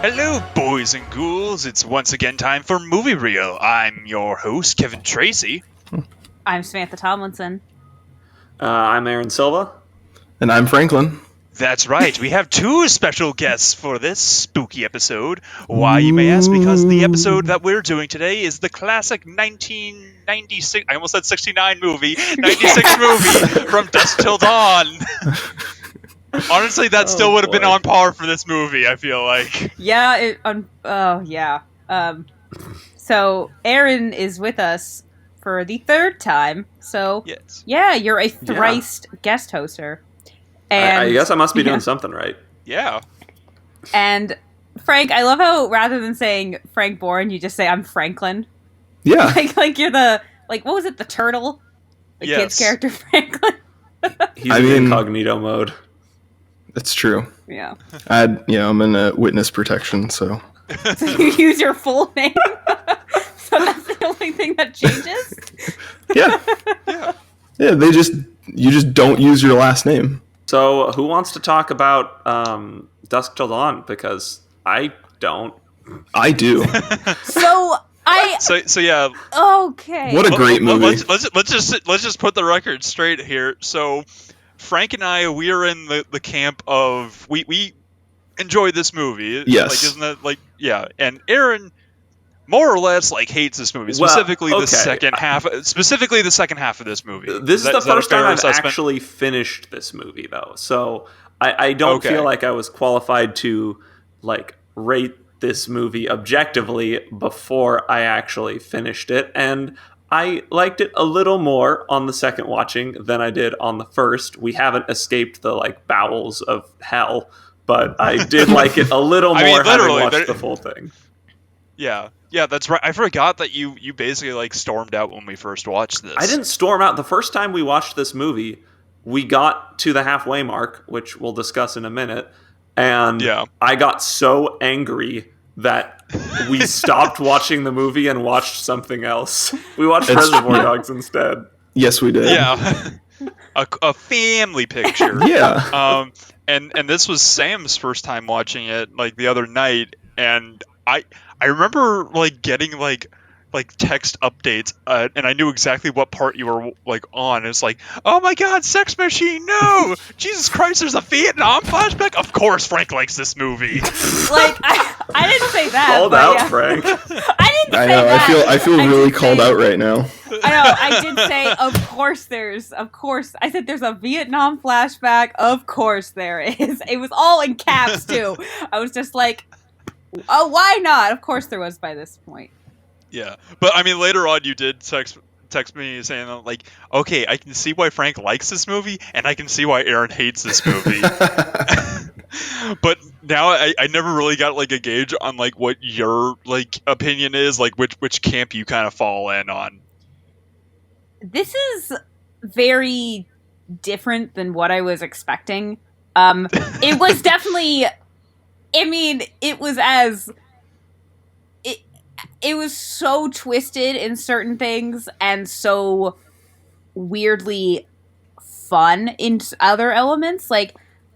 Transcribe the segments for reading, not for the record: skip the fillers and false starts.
Hello, boys and ghouls. It's once again time for Movie Reel. I'm your host, Kevin Tracy. I'm Samantha Tomlinson. I'm Aaron Silva. And I'm Franklin. That's right. We have two special guests for this spooky episode. Why, you may ask? Because the episode that we're doing today is the classic 1996, I almost said 69 movie, 96 movie from Dusk Till Dawn. Honestly, that still would have been on par for this movie, I feel like. Yeah, so Aaron is with us for the third time. So, yes. Yeah, you're a thrice guest hoster. And I guess I must be doing something right. Yeah. And Frank, I love how rather than saying Frank Bourne, you just say I'm Franklin. Yeah. like you're the, what was it, the turtle? The kid's character, Franklin. He's in incognito mode. That's true. Yeah. I'm in a witness protection, so. So you use your full name? So that's the only thing that changes? Yeah. Yeah, you just don't use your last name. So who wants to talk about Dusk Till Dawn? Because I don't. I do. So yeah. Okay. What a great movie. Let's just put the record straight here. So Frank and I, we are in the camp of we enjoy this movie. Yes. Like, isn't that yeah? And Aaron more or less hates this movie, specifically the second half. Specifically the second half of this movie. This is the first time I've actually finished this movie, though. So I don't feel like I was qualified to rate this movie objectively before I actually finished it, and I liked it a little more on the second watching than I did on the first. We haven't escaped the bowels of hell, but I did like it a little more having watched the full thing. Yeah, that's right. I forgot that you basically stormed out when we first watched this. I didn't storm out. The first time we watched this movie, we got to the halfway mark, which we'll discuss in a minute, and I got so angry that we stopped watching the movie and watched something else. We watched Reservoir Dogs instead. Yes, we did. Yeah. a family picture. Yeah. And this was Sam's first time watching it the other night, and I remember getting text updates, and I knew exactly what part you were on. It's oh my god, Sex Machine, no! Jesus Christ, there's a Vietnam flashback. Of course, Frank likes this movie. I didn't say that. Called out, Frank. I didn't say know. that. I feel really called out right now. I know. I did say, of course. I said there's a Vietnam flashback. Of course there is. It was all in caps too. I was just oh, why not? Of course there was by this point. Yeah, but I mean, later on you did text me saying okay, I can see why Frank likes this movie, and I can see why Aaron hates this movie. But now I never really got a gauge on what your opinion is, which camp you kind of fall in on. This is very different than what I was expecting. It was definitely. I mean, it was it was so twisted in certain things and so weirdly fun in other elements.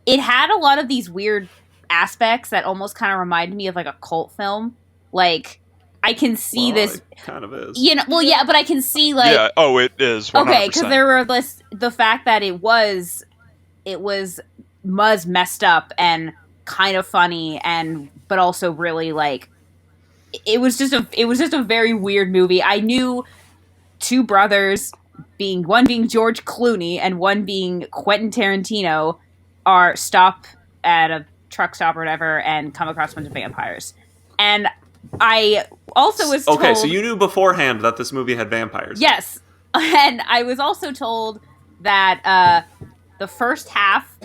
It had a lot of these weird aspects that almost kind of reminded me of a cult film. I can see this. It kind of is. But I can see yeah. Oh, it is. 100%. Okay, because there were the fact that it was messed up and kind of funny but also really it was just a very weird movie. I knew two brothers, one being George Clooney and one being Quentin Tarantino, stop at a truck stop or whatever and come across a bunch of vampires. And I also was told... Okay, so you knew beforehand that this movie had vampires. Yes. And I was also told that the first half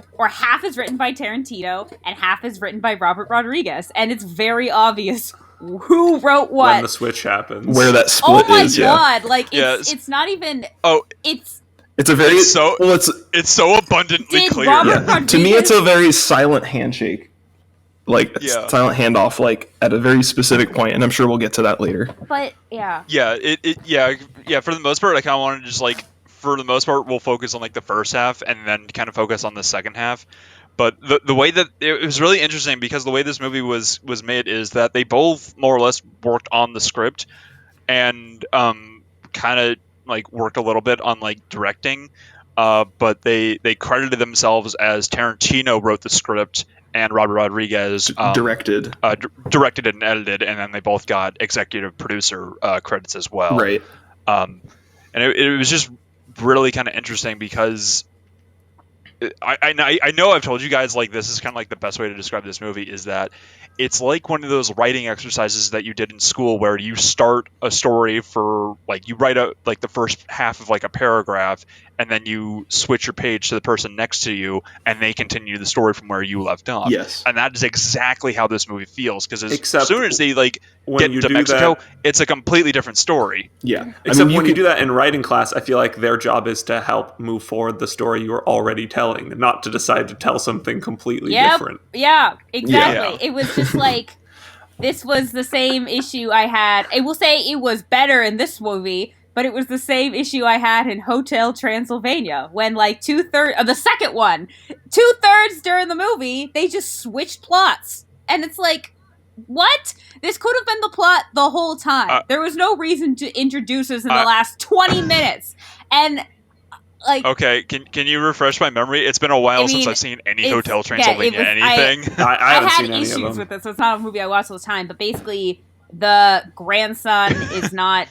is written by Tarantino and half is written by Robert Rodriguez. And it's very obvious who wrote what. When the switch happens. Where that split is, Oh my god, it's not even... Oh, it's a very... It's so abundantly clear. To me, it's a very silent handshake. Silent handoff, at a very specific point, and I'm sure we'll get to that later. But, yeah. Yeah, for the most part, I kind of want to just, for the most part, we'll focus on, the first half, and then kind of focus on the second half. But the way that it was really interesting, because the way this movie was made is that they both more or less worked on the script and kind of like worked a little bit on like directing, but they credited themselves as Tarantino wrote the script and Robert Rodriguez directed and edited, and then they both got executive producer credits as well. Right. And it was just really kind of interesting because I know I've told you guys, like, this is kind of like the best way to describe this movie is that it's like one of those writing exercises that you did in school where you start a story for like you write like the first half of like a paragraph, and then you switch your page to the person next to you and they continue the story from where you left off. Yes. And that is exactly how this movie feels, because as Except soon as they like get you to do Mexico, that, it's a completely different story. Yeah. Except when you do that in writing class, I feel like their job is to help move forward the story you are already telling, not to decide to tell something completely different. Yeah, exactly. Yeah. It was just like, this was the same issue I had. I will say it was better in this movie, but it was the same issue I had in Hotel Transylvania, when like 2/3 of the second one, 2/3 during the movie, they just switched plots. And it's like, what? This could have been the plot the whole time. There was no reason to introduce us in the last 20 minutes. And like, okay, can you refresh my memory? It's been a while since I've seen any Hotel Transylvania anything. I haven't had seen any issues of them with this, so it's not a movie I watch all the time. But basically, the grandson is not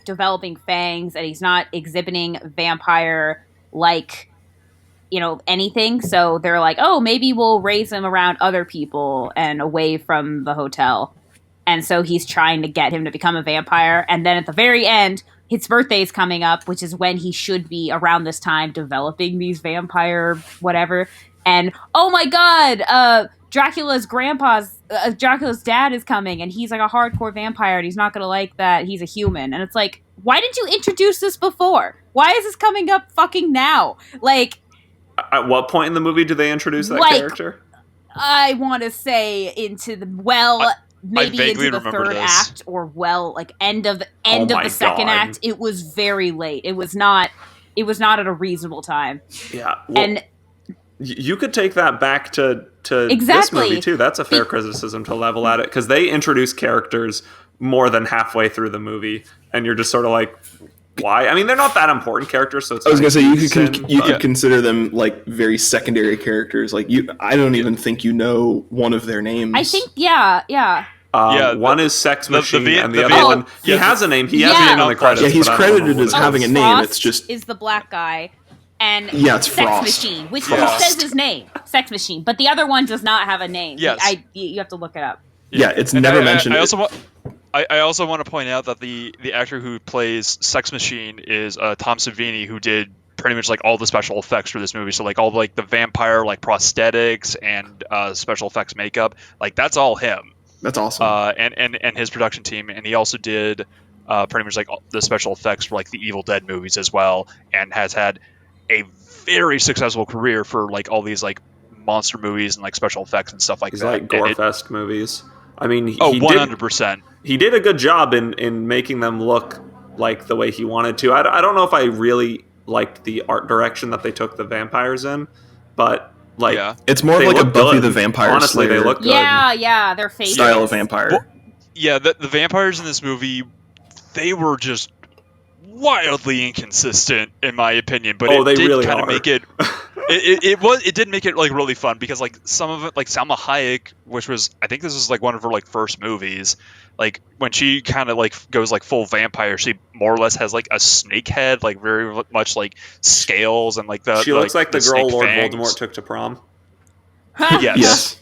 developing fangs, and he's not exhibiting vampire anything. So they're like, oh, maybe we'll raise him around other people and away from the hotel. And so he's trying to get him to become a vampire. And then at the very end, his birthday's coming up, which is when he should be around this time developing these vampire whatever. And oh my god, Dracula's dad is coming, and he's like a hardcore vampire, and he's not gonna like that he's a human. And it's like, why didn't you introduce this before? Why is this coming up fucking now? Like, at what point in the movie do they introduce that character? I want to say into the maybe into the third act, or end of the second act. It was very late. It was not at a reasonable time. Yeah, well, and you could take that back to this movie too. That's a fair criticism to level at it, because they introduce characters more than halfway through the movie, and you're just sort of like, why? I mean, they're not that important characters, so it's. I was gonna say you could consider them like very secondary characters. Like I don't even think you know one of their names. I think one is Sex Machine, and the other one he has a name. He has a name on the credits. Yeah, he's credited as having a name. Frost it's just is the black guy, and it's Sex Frost. Machine, which says his name, Sex Machine, but the other one does not have a name. Yes. You have to look it up. Yeah, it's never mentioned. I also want to point out that the actor who plays Sex Machine is Tom Savini, who did pretty much like all the special effects for this movie. So like all like the vampire like prosthetics and special effects makeup, like that's all him. That's awesome. And his production team, and he also did pretty much like the special effects for like the Evil Dead movies as well, and has had a very successful career for like all these like monster movies and like special effects and stuff like that. Like gore-fest movies. I mean, 100%. He did a good job in making them look like the way he wanted to. I don't know if I really liked the art direction that they took the vampires in, but like it's more of like a Buffy the Vampire Honestly, Slayer. They look good. Yeah, their faces. Style of vampire. Well, yeah, the vampires in this movie, they were just wildly inconsistent in my opinion, but it did really kind of make it. It did make it like really fun, because like some of it, like Salma Hayek, which was, I think this was like one of her like first movies, like when she kind of like goes like full vampire, she more or less has like a snake head, like very much like scales, and like she looks like the girl Lord fangs. Voldemort took to prom. Yes.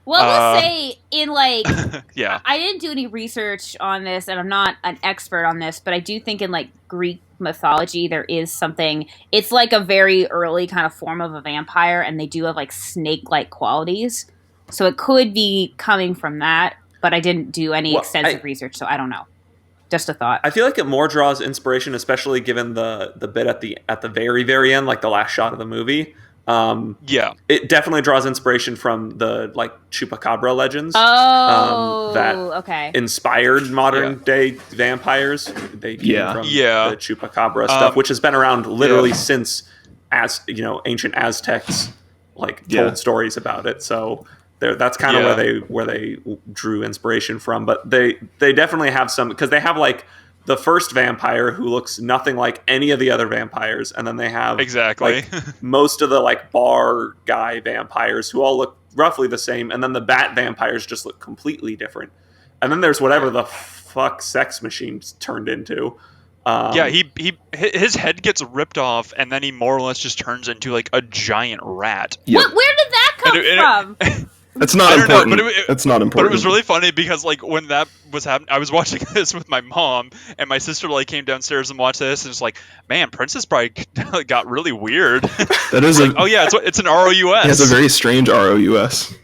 Well, let's say in like, I didn't do any research on this, and I'm not an expert on this, but I do think in like Greek mythology there is something. It's like a very early kind of form of a vampire, and they do have like snake-like qualities. So it could be coming from that, but I didn't do any extensive research, so I don't know. Just a thought. I feel like it more draws inspiration, especially given the bit at the very, very end, like the last shot of the movie. It definitely draws inspiration from the like Chupacabra legends. That inspired modern day vampires. They came from the Chupacabra stuff, which has been around literally since ancient Aztecs told stories about it. So that's kind of where they drew inspiration from. But they definitely have some, because they have like the first vampire who looks nothing like any of the other vampires, and then they have like most of the like bar guy vampires who all look roughly the same, and then the bat vampires just look completely different. And then there's whatever the fuck Sex Machine's turned into. His head gets ripped off, and then he more or less just turns into like a giant rat. Where did that come from? It's not important. It's not important. But it was really funny because like when that was happening, I was watching this with my mom, and my sister like came downstairs and watched this, and it's like, man, Princess Bride got really weird. That is it's an ROUS. It's a very strange ROUS.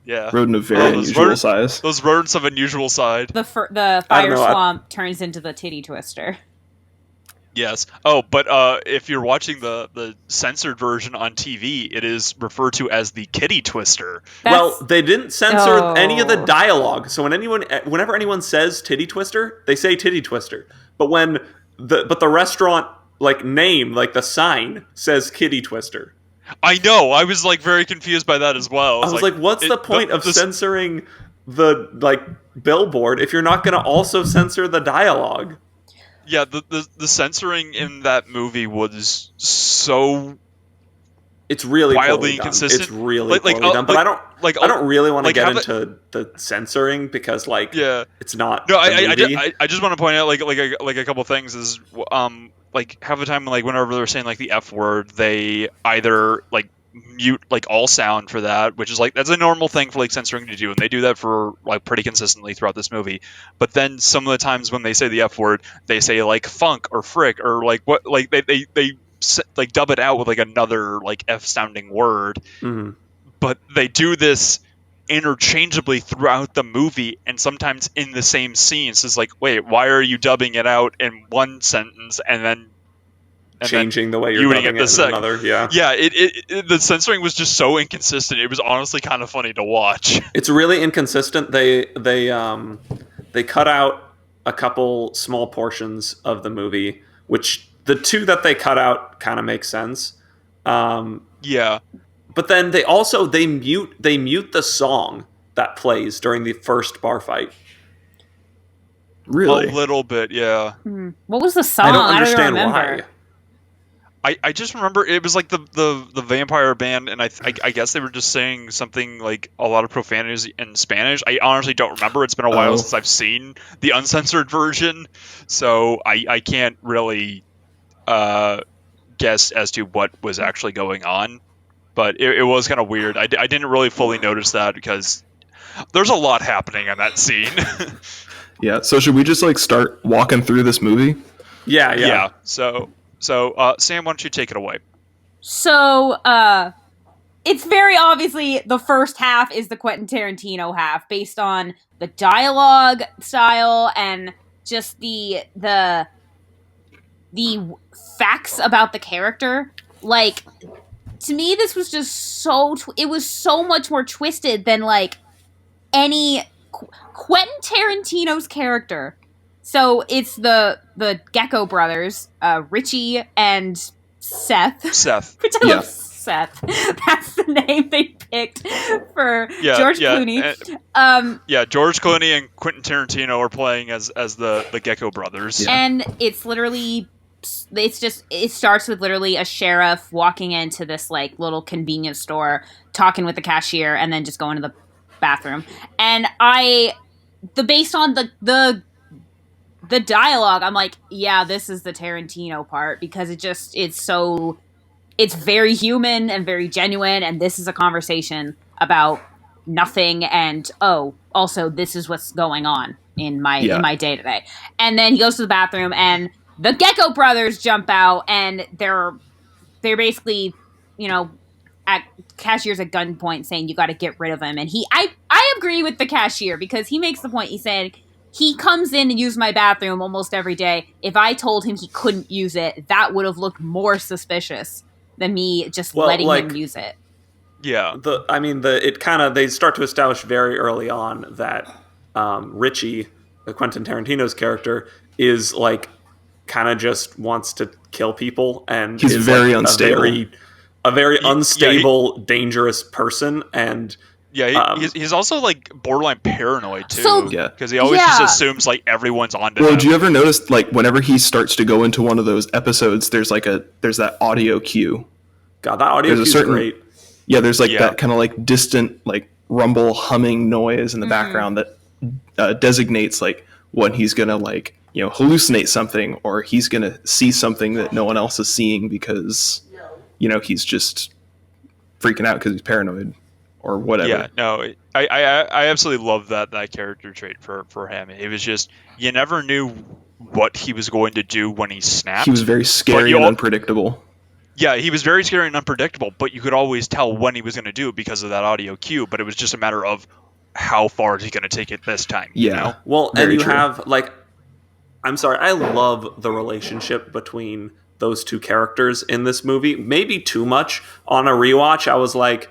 Yeah, rodent of very unusual size. Those rodents of unusual side. The fire swamp turns into the titty twister. Yes. Oh, but if you're watching the censored version on TV, it is referred to as the kitty twister. Well, they didn't censor any of the dialogue. So whenever anyone says titty twister, they say titty twister. But when the restaurant like name, like the sign says kitty twister. I know. I was like very confused by that as well. I was like, what's the point of censoring the like billboard if you're not going to also censor the dialogue? Yeah, the censoring in that movie was so it's really wildly inconsistent. It's really poorly done. But I don't really want to get into the censoring because it's not. No, I just want to point out like a couple things is like half the time like whenever they're saying like the F word, they either like mute like all sound for that, which is like that's a normal thing for like censoring to do, and they do that for like pretty consistently throughout this movie. But then some of the times when they say the F word, they say like funk or frick or like what, like they like dub it out with like another like F sounding word. Mm-hmm. But they do this interchangeably throughout the movie and sometimes in the same scenes. It's like, wait, why are you dubbing it out in one sentence and then changing the way you're dubbing it in another? The censoring was just so inconsistent. It was honestly kind of funny to watch. It's really inconsistent. They cut out a couple small portions of the movie, which the two that they cut out kind of make sense. But then they mute the song that plays during the first bar fight. Really? A little bit, yeah. What was the song? I don't understand why. I just remember it was like the vampire band, and I guess they were just saying something like a lot of profanities in Spanish. I honestly don't remember. It's been a while since I've seen the uncensored version, so I can't really guess as to what was actually going on. But it was kind of weird. I didn't really fully notice that because there's a lot happening in that scene. Yeah. So should we just like start walking through this movie? Yeah. So, Sam, why don't you take it away? So, it's very obviously the first half is the Quentin Tarantino half, based on the dialogue style and just the facts about the character. Like, to me, this was just it was so much more twisted than like any Quentin Tarantino's character. So it's the Gecko brothers, Richie and Seth. Which I love Seth. That's the name they picked for George Clooney. George Clooney and Quentin Tarantino are playing as the Gecko brothers. Yeah. And it's literally, it starts with literally a sheriff walking into this like little convenience store, talking with the cashier, and then just going to the bathroom. And based on the dialogue, I'm like, yeah, this is the Tarantino part, because it's very human and very genuine, and this is a conversation about nothing, and also this is what's going on in my day-to-day. And then he goes to the bathroom, and the Gecko brothers jump out, and they're basically, at cashier's at gunpoint saying you got to get rid of him. And I agree with the cashier, because he makes the point. He said, he comes in and uses my bathroom almost every day. If I told him he couldn't use it, that would have looked more suspicious than me just letting him use it. Yeah. They start to establish very early on that Richie, Quentin Tarantino's character, is like kind of just wants to kill people, and he's very unstable. a very unstable, dangerous person, and he's also like borderline paranoid too. So, because he always just assumes like everyone's onto him. Well, do you ever notice like whenever he starts to go into one of those episodes, there's that audio cue. God, that audio cue is great. Yeah, there's like that kind of like distant like rumble humming noise in the background that designates like when he's gonna like hallucinate something, or he's gonna see something that no one else is seeing because he's just freaking out because he's paranoid or whatever. Yeah, no, I absolutely love that character trait for him. It was just you never knew what he was going to do when he snapped. He was very scary and unpredictable. Yeah, he was very scary and unpredictable, but you could always tell when he was going to do it because of that audio cue. But it was just a matter of how far is he going to take it this time. Yeah. Well, and you have like, I'm sorry, I love the relationship between those two characters in this movie. Maybe too much on a rewatch. I was like,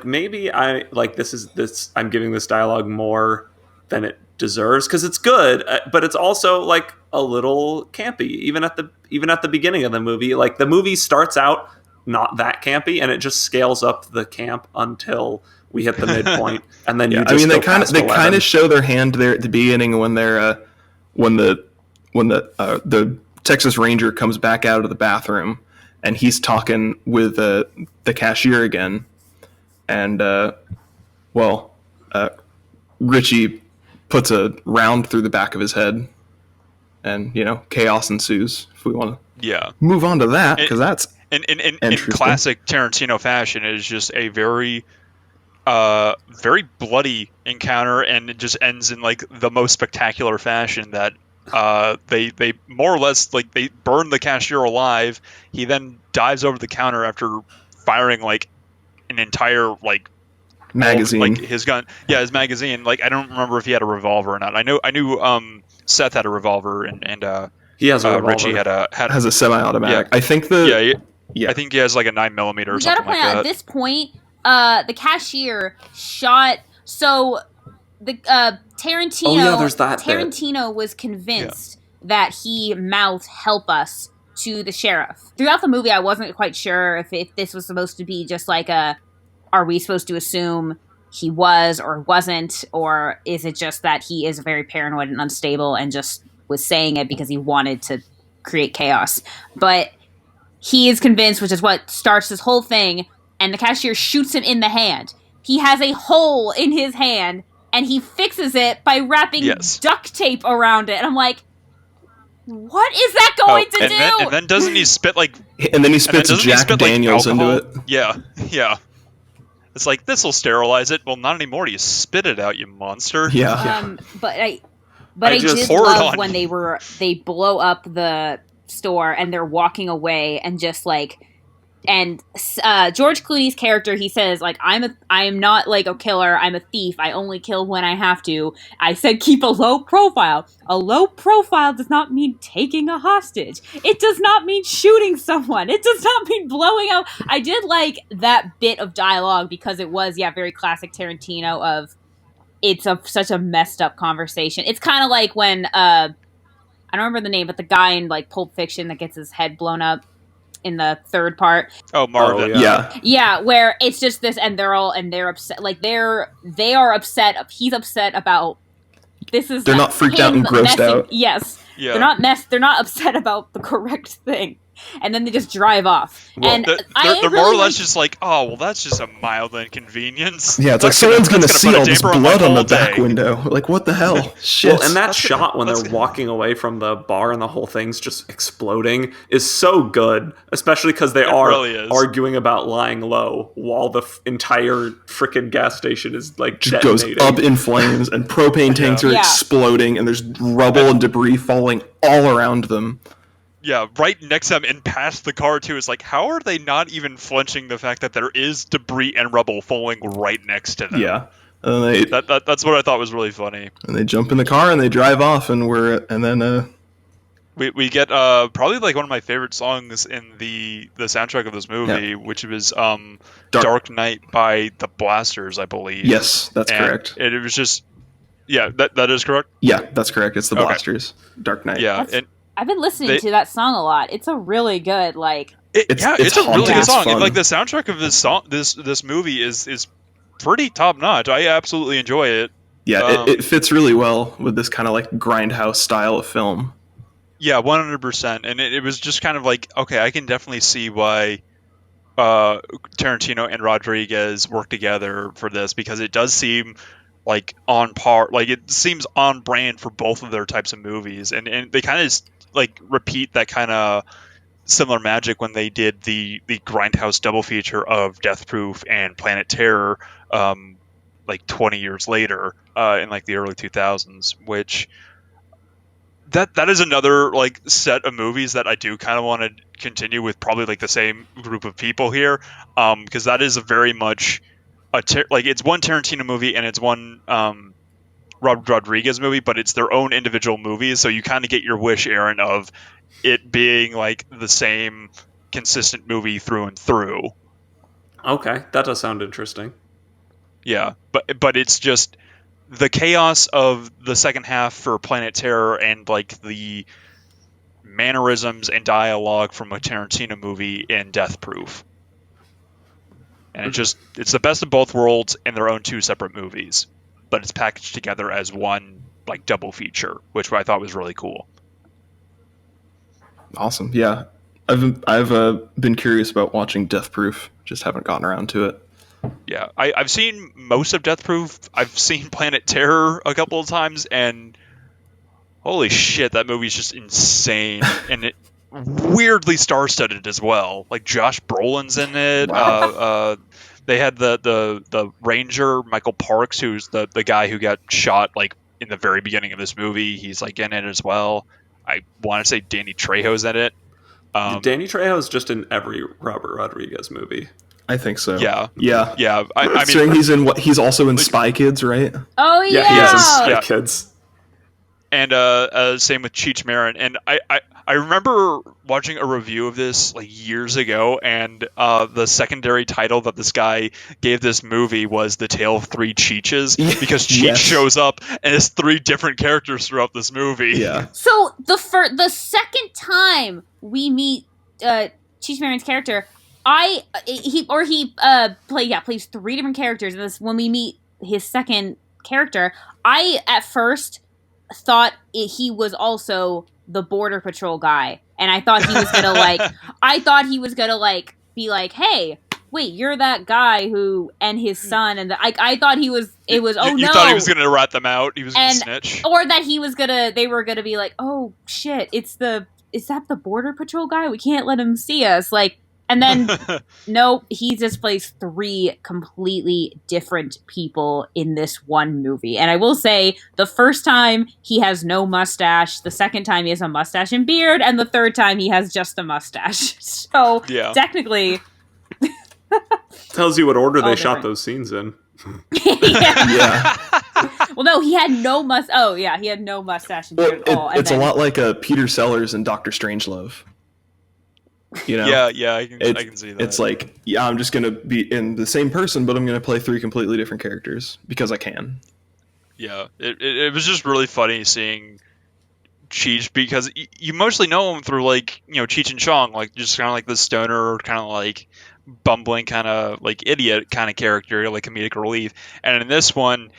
maybe I like this. I'm giving this dialogue more than it deserves because it's good, but it's also like a little campy. Even at the beginning of the movie, like the movie starts out not that campy, and it just scales up the camp until we hit the midpoint, and then they kind of show their hand there at the beginning when they're when the Texas Ranger comes back out of the bathroom and he's talking with the cashier again, and Richie puts a round through the back of his head, and chaos ensues. If we want to move on to that, because that's in classic Tarantino fashion, it is just a very very bloody encounter, and it just ends in like the most spectacular fashion that they more or less like they burn the cashier alive. He then dives over the counter after firing like an entire like magazine, like his gun. Yeah, his magazine. Like I don't remember if he had a revolver or not. I knew Seth had a revolver, and he has a revolver. Richie has a semi-automatic. Yeah. I think I think he has like a 9mm or something like that. We gotta point out at this point, the cashier shot. So the Tarantino. There's that Tarantino was convinced that he mouthed "help us" to the sheriff. Throughout the movie, I wasn't quite sure if this was supposed to be just like are we supposed to assume he was or wasn't, or is it just that he is very paranoid and unstable and just was saying it because he wanted to create chaos? But he is convinced, which is what starts this whole thing, and the cashier shoots him in the hand. He has a hole in his hand, and he fixes it by wrapping duct tape around it. And I'm like, what is that going to do? And then doesn't he spit like... And then he spits Jack Daniels into it. Yeah. It's like, this will sterilize it. Well, not anymore. You spit it out, you monster. Yeah. But I did love when they blow up the store and they're walking away and just like... And George Clooney's character, he says, like, I am not like a killer. I'm a thief. I only kill when I have to. I said keep a low profile. A low profile does not mean taking a hostage. It does not mean shooting someone. It does not mean blowing up. I did like that bit of dialogue because it was, very classic Tarantino of it's such a messed up conversation. It's kind of like when, I don't remember the name, but the guy in like Pulp Fiction that gets his head blown up in the third part. Oh, Marvin. Yeah, where it's just this, and they're upset. Like they are upset. He's upset about this. They're not freaked out and grossed out. Yes. Yeah. They're not upset about the correct thing. And then they just drive off. Well, and they're more or less just like, oh, well, that's just a mild inconvenience. Yeah, it's like someone's going to see all this blood on the back window. Like, what the hell? Shit. Well, and that shot when they're walking away from the bar and the whole thing's just exploding is so good, especially because they are really arguing about lying low while the entire freaking gas station is like just goes up in flames and propane tanks are exploding and there's rubble and debris falling all around them. Yeah, right next to them and past the car, too. It's like, how are they not even flenching the fact that there is debris and rubble falling right next to them? Yeah. That's what I thought was really funny. And they jump in the car and they drive off, and then we get probably like one of my favorite songs in the soundtrack of this movie, which was Dark Knight by the Blasters, I believe. Yes, that's correct. It was just... Yeah, that is correct? Yeah, that's correct. It's the Blasters. Dark Knight. Yeah, I've been listening to that song a lot. It's a really good it's a really good song. And, like, the soundtrack of this movie is pretty top notch. I absolutely enjoy it. Yeah, it fits really well with this kind of like grindhouse style of film. Yeah, 100%. And it was just kind of like, okay, I can definitely see why Tarantino and Rodriguez work together for this, because it does seem like on par, like it seems on brand for both of their types of movies, and they kind of like repeat that kind of similar magic when they did the grindhouse double feature of Death Proof and Planet Terror, like 20 years later, in like the early 2000s, which that is another like set of movies that I do kind of want to continue with, probably like the same group of people here, because that is a very much like it's one Tarantino movie and it's one Robert Rodriguez movie, but it's their own individual movies, so you kind of get your wish, Aaron, of it being like the same consistent movie through and through. Okay, that does sound interesting. Yeah, but it's just the chaos of the second half for Planet Terror and like the mannerisms and dialogue from a Tarantino movie in Death Proof. And it's the best of both worlds in their own two separate movies, but it's packaged together as one like double feature, which I thought was really cool. Awesome. Yeah. I've been curious about watching Death Proof, just haven't gotten around to it. Yeah, I've seen most of Death Proof. I've seen Planet Terror a couple of times, and holy shit, that movie's just insane. And it weirdly star-studded as well. Like Josh Brolin's in it. Wow. They had the Ranger, Michael Parks, who's the guy who got shot like in the very beginning of this movie. He's like in it as well. I want to say Danny Trejo's in it. Danny Trejo's just in every Robert Rodriguez movie. I think so. Yeah. I mean, he's also in Spy Kids, right? Oh yeah, he is in Spy Kids. And same with Cheech Marin. And I remember watching a review of this like years ago, and the secondary title that this guy gave this movie was The Tale of Three Cheeches, because Cheech shows up and has three different characters throughout this movie. Yeah. So the second time we meet Cheech Marin's character, he plays three different characters, and this when we meet his second character, I at first thought he was also the Border Patrol guy, and I thought he was gonna be like, hey, wait, you're that guy who and his son, and I thought he was. It was you thought he was gonna rat them out. He was gonna snitch, or that they were gonna be like, oh shit, is that the Border Patrol guy? We can't let him see us, like. And then, no, he just plays three completely different people in this one movie. And I will say, the first time he has no mustache, the second time he has a mustache and beard, and the third time he has just a mustache. So, technically... Tells you what order they shot those scenes in. Yeah. Well, no, he had no mustache. Oh, yeah, he had no mustache and beard at all. It's a lot like Peter Sellers in Dr. Strangelove. You know? Yeah, I can see that. It's like, I'm just gonna be in the same person, but I'm gonna play three completely different characters because I can. Yeah, it was just really funny seeing Cheech, because you mostly know him through like, you know, Cheech and Chong, like just kind of like the stoner, kind of like bumbling, kind of like idiot kind of character, like comedic relief. And in this one,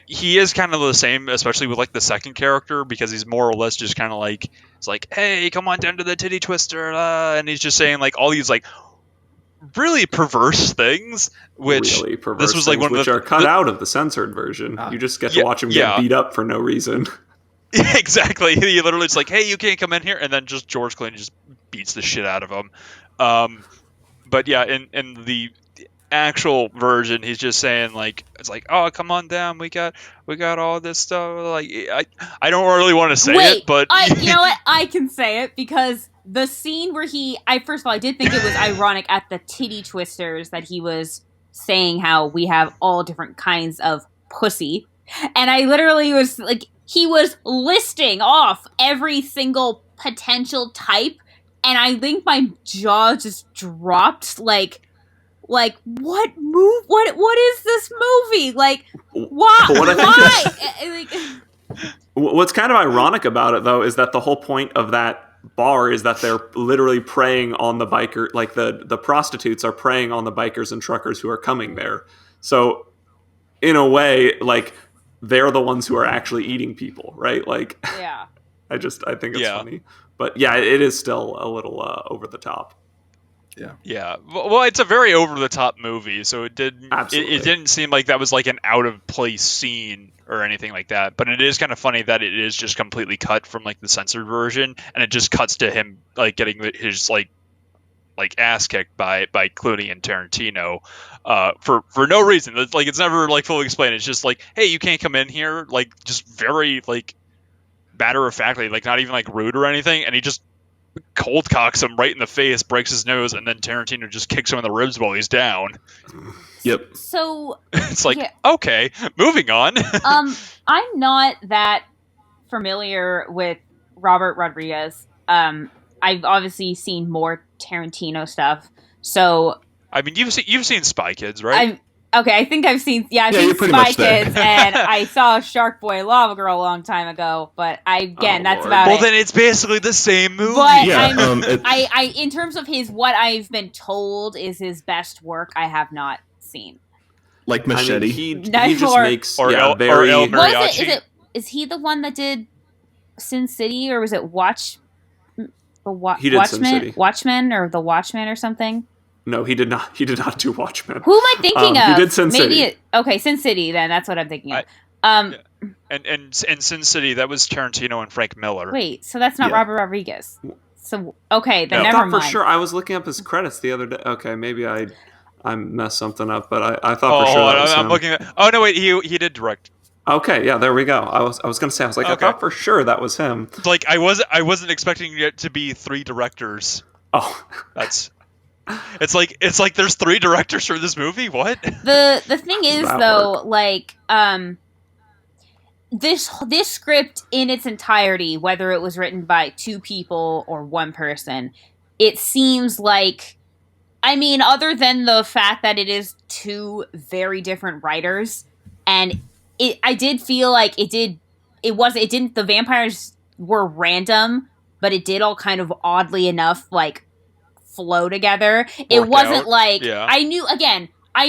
he is kind of the same, especially with like the second character, because he's more or less just kind of like, it's like, hey, come on down to the titty twister, and he's just saying like all these like really perverse things, which this was like one which of are cut out of the censored version. You just get to watch him get beat up for no reason. Exactly. He literally is like, hey, you can't come in here, and then just George Clooney just beats the shit out of him. But yeah, in the actual version, he's just saying like, it's like, oh, come on down, we got all this stuff. Like, I don't really want to say it, but you know what, I can say it, because the scene where first of all, I did think it was ironic at the titty twisters that he was saying how we have all different kinds of pussy, and I literally was like, he was listing off every single potential type, and I think my jaw just dropped, like what is this movie? Like, why? Why? What's kind of ironic about it, though, is that the whole point of that bar is that they're literally preying on the biker, like the prostitutes are preying on the bikers and truckers who are coming there. So in a way, like, they're the ones who are actually eating people, right? Like, Yeah. I think it's funny. But yeah, it is still a little over the top. Yeah. Well, it's a very over the top movie, so it didn't seem like that was like an out of place scene or anything like that. But it is kind of funny that it is just completely cut from like the censored version, and it just cuts to him like getting his like ass kicked by Clooney and Tarantino for no reason. It's never like fully explained. It's just like, hey, you can't come in here, like just very like matter of factly, like not even like rude or anything, and he just cold cocks him right in the face, breaks his nose, and then Tarantino just kicks him in the ribs while he's down. Yep. So it's like, okay, moving on. I'm not that familiar with Robert Rodriguez. I've obviously seen more Tarantino stuff. So I mean, you've seen Spy Kids, right? I think I've seen I've seen Spy Kids, and I saw Shark Boy Lava Girl a long time ago. But that's about it. Well, then it's basically the same movie. But I in terms of what I've been told is his best work, I have not seen. Like Machete. I mean, he just makes El Mariachi. Is he the one that did Sin City, or was it he did Sin City. Watchmen or The Watchmen or something? No, he did not. He did not do Watchmen. Who am I thinking of? He did Sin City. Sin City. Then that's what I'm thinking of. And Sin City, that was Tarantino and Frank Miller. Wait, so that's not Robert Rodriguez. So then never mind. For sure. I was looking up his credits the other day. Okay, maybe I messed something up, but I thought for sure that was him. I'm looking at. Oh no, wait, he did direct. Okay, yeah, there we go. I was gonna say, I thought for sure that was him. Like I wasn't expecting it to be 3 directors. Oh, It's like there's 3 directors for this movie. What? The thing is though, like this script in its entirety, whether it was written by 2 people or 1 person, it seems like, I mean, other than the fact that it is 2 very different writers, and I did feel like the vampires were random, but it did all kind of oddly enough like flow together. It wasn't like I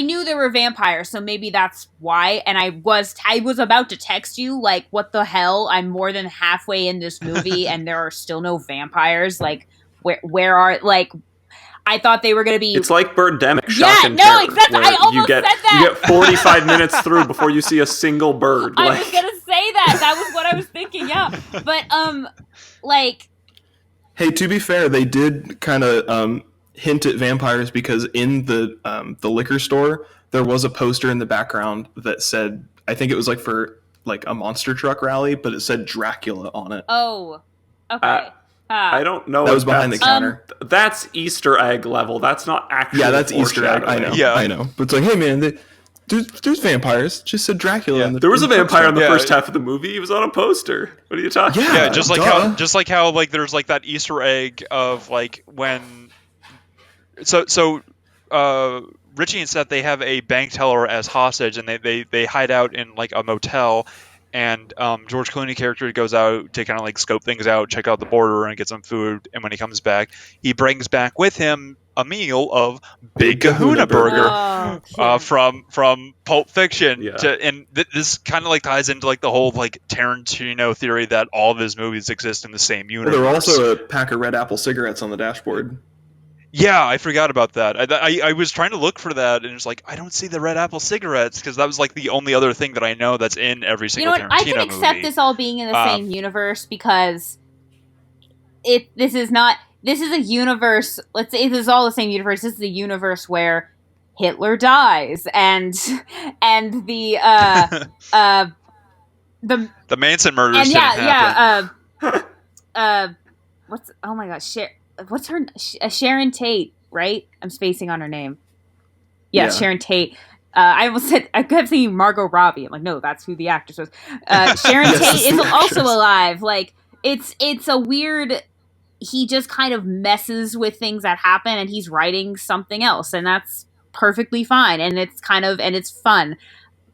knew there were vampires, so maybe that's why. And I was about to text you like, what the hell? I'm more than halfway in this movie and there are still no vampires. Like, where are, like, I thought they were going to be... It's like Birdemic, Shock and Terror. Exactly. I almost said that. You get 45 minutes through before you see a single bird. I was going to say that. That was what I was thinking, yeah. But, like... Hey, to be fair, they did kind of hint at vampires because in the liquor store, there was a poster in the background that said, I think it was like for like a monster truck rally, but it said Dracula on it. Oh, okay. I don't know. That was behind the counter. That's Easter egg level. That's not actually. Yeah, that's Easter egg. I know. Yeah, I know. But it's like, hey man, there's vampires. Just said Dracula. Yeah. There was a vampire in the first half of the movie. He was on a poster. What are you talking about? Yeah, just like how like there's like that Easter egg of like when. So Richie and Seth, they have a bank teller as hostage, and they hide out in like a motel. And George Clooney character goes out to kind of like scope things out, check out the border, and get some food. And when he comes back, he brings back with him a meal of Big Kahuna Burger from Pulp Fiction. Yeah. And this kind of like ties into like the whole like Tarantino theory that all of his movies exist in the same universe. Well, there were also a pack of Red Apple cigarettes on the dashboard. Yeah, I forgot about that. I was trying to look for that, and it's like, I don't see the Red Apple cigarettes, because that was like the only other thing that I know that's in every single Tarantino movie. I can accept this all being in the same universe, because this is a universe, let's say this is all the same universe, this is a universe where Hitler dies, and the Manson murders didn't happen. oh my gosh, what's her Sharon Tate, right? I'm spacing on her name. Yeah. Sharon Tate. I kept thinking Margot Robbie. I'm like, no, that's who the actress was. Sharon Tate is also alive. Like, it's a weird. He just kind of messes with things that happen, and he's writing something else, and that's perfectly fine. And it's it's fun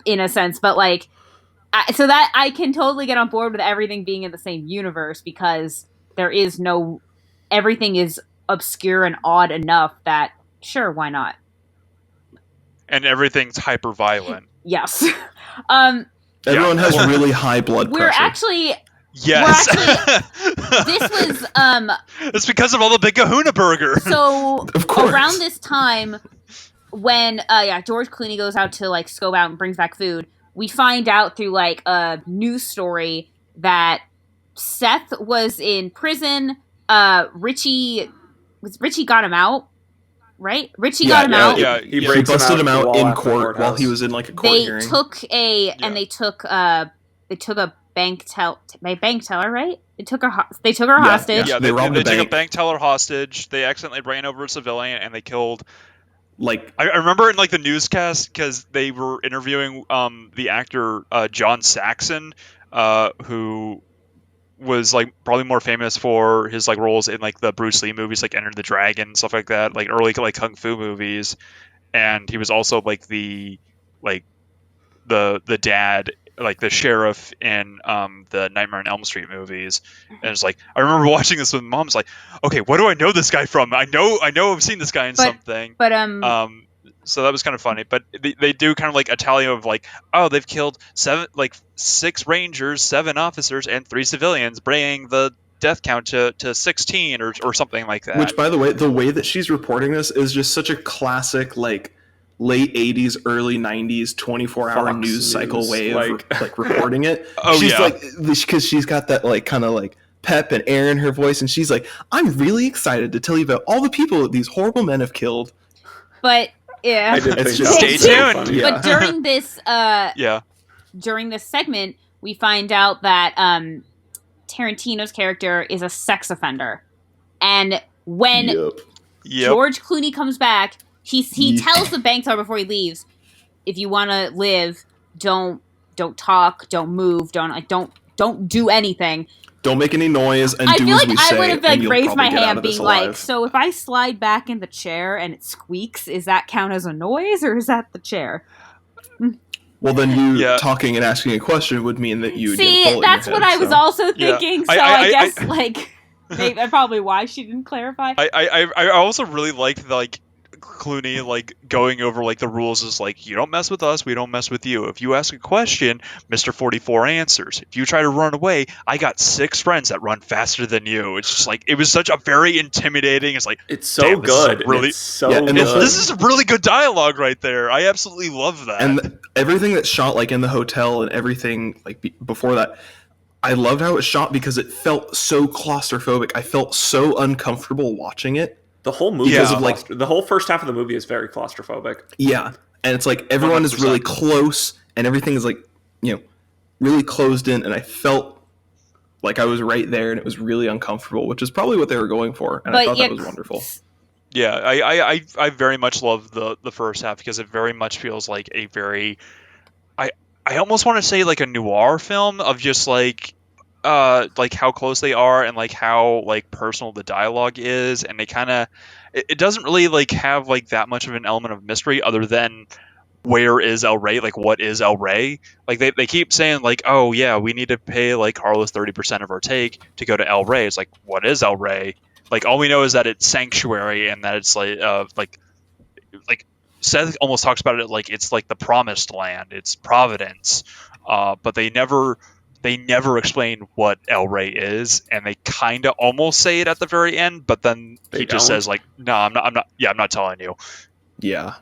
in a sense, but like, So that I can totally get on board with everything being in the same universe, because there is no, everything is obscure and odd enough that sure, why not? And everything's hyper violent. Yes. Everyone has really high blood pressure. Yes. This was it's because of all the Big Kahuna Burger. So around this time when George Clooney goes out to like scope out and brings back food, we find out through like a news story that Seth was in prison. Richie got him out. Right? Richie got him out. Yeah, he busted him out in court while he was in like a court hearing. They took a bank teller, right? They took her hostage. Yeah, they robbed they a bank. took a bank teller hostage. They accidentally ran over a civilian and they killed. Like I remember in like the newscast, because they were interviewing the actor John Saxon, who was like probably more famous for his like roles in like the Bruce Lee movies, like Enter the Dragon, stuff like that, like early like kung fu movies, and he was also like the dad, like the sheriff in the Nightmare on Elm Street movies. And it's like, I remember watching this with Mom's like, okay, what do I know this guy from? I know I've seen this guy in something. But so that was kind of funny. But they do kind of like a tally of like, oh, they've killed 6 Rangers, 7 officers, and 3 civilians, bringing the death count to 16 or something like that. Which, by the way that she's reporting this is just such a classic like late 80s, early 90s 24-hour news cycle way of like reporting it. She's like, because she's got that like kind of like pep and air in her voice, and she's like, I'm really excited to tell you about all the people that these horrible men have killed. But yeah, it's just stay tuned. Yeah. But during this during this segment, we find out that Tarantino's character is a sex offender, and when George Clooney comes back, he tells the bank teller before he leaves, if you want to live, don't talk, don't move, don't do anything. Don't make any noise and do as we say. I would have like raised my hand being like, so if I slide back in the chair and it squeaks, is that count as a noise or is that the chair? Well, then you talking and asking a question would mean that you would get a bullet that's in your what head, I was also thinking. Yeah. So I guess like maybe probably why she didn't clarify. I also really liked like Clooney like going over like the rules is like, you don't mess with us, we don't mess with you. If you ask a question, Mr. 44 answers. If you try to run away, I got 6 friends that run faster than you. It's just like, it was such a very intimidating. It's like, it's so good. Really, it's so good. This is really good dialogue right there. I absolutely love that. And everything that's shot like in the hotel and everything like before that, I loved how it was shot because it felt so claustrophobic. I felt so uncomfortable watching it. The whole movie the whole first half of the movie is very claustrophobic. Yeah. And it's like everyone 100%. Is really close and everything is like, really closed in, and I felt like I was right there and it was really uncomfortable, which is probably what they were going for. And I thought that was wonderful. Yeah, I very much love the first half because it very much feels like a very I almost want to say like a noir film of just like how close they are and like how like personal the dialogue is, and they kind of it doesn't really like have like that much of an element of mystery other than where is El Rey, like what is El Rey. Like they keep saying like, oh yeah, we need to pay like Carlos 30% of our take to go to El Rey. It's like, what is El Rey? Like all we know is that it's sanctuary and that it's like Seth almost talks about it like it's like the promised land, it's Providence, but they never explain what El Rey is, and they kind of almost say it at the very end, but then he just says like, no, I'm not telling you. Yeah,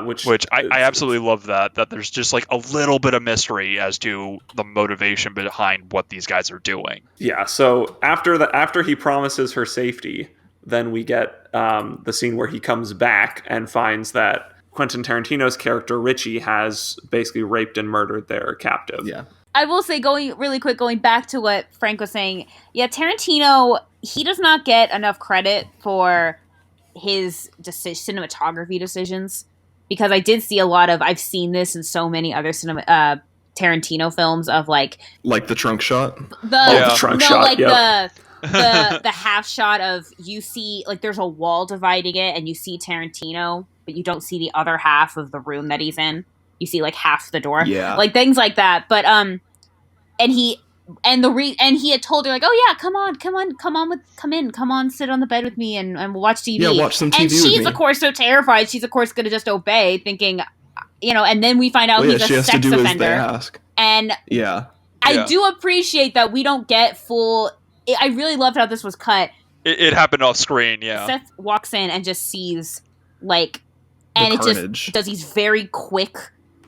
which I absolutely love that there's just like a little bit of mystery as to the motivation behind what these guys are doing. Yeah, so after he promises her safety, then we get the scene where he comes back and finds that Quentin Tarantino's character Richie has basically raped and murdered their captive. Yeah. I will say, going back to what Frank was saying, Tarantino, he does not get enough credit for his cinematography decisions, because I did see I've seen this in so many other Tarantino films of like the trunk shot. The trunk shot. The half shot of, you see like there's a wall dividing it and you see Tarantino, but you don't see the other half of the room that he's in. You see like half the door, like things like that. But and he had told her like, oh yeah, come on, sit on the bed with me and we'll watch TV. Yeah, watch some TV and with she's me. of course so terrified. She's of course going to just obey, thinking, and then we find out he's a sex offender. As they ask. And I do appreciate that we don't get full. I really loved how this was cut. It happened off screen. Yeah, Seth walks in and just sees and it just does these very quick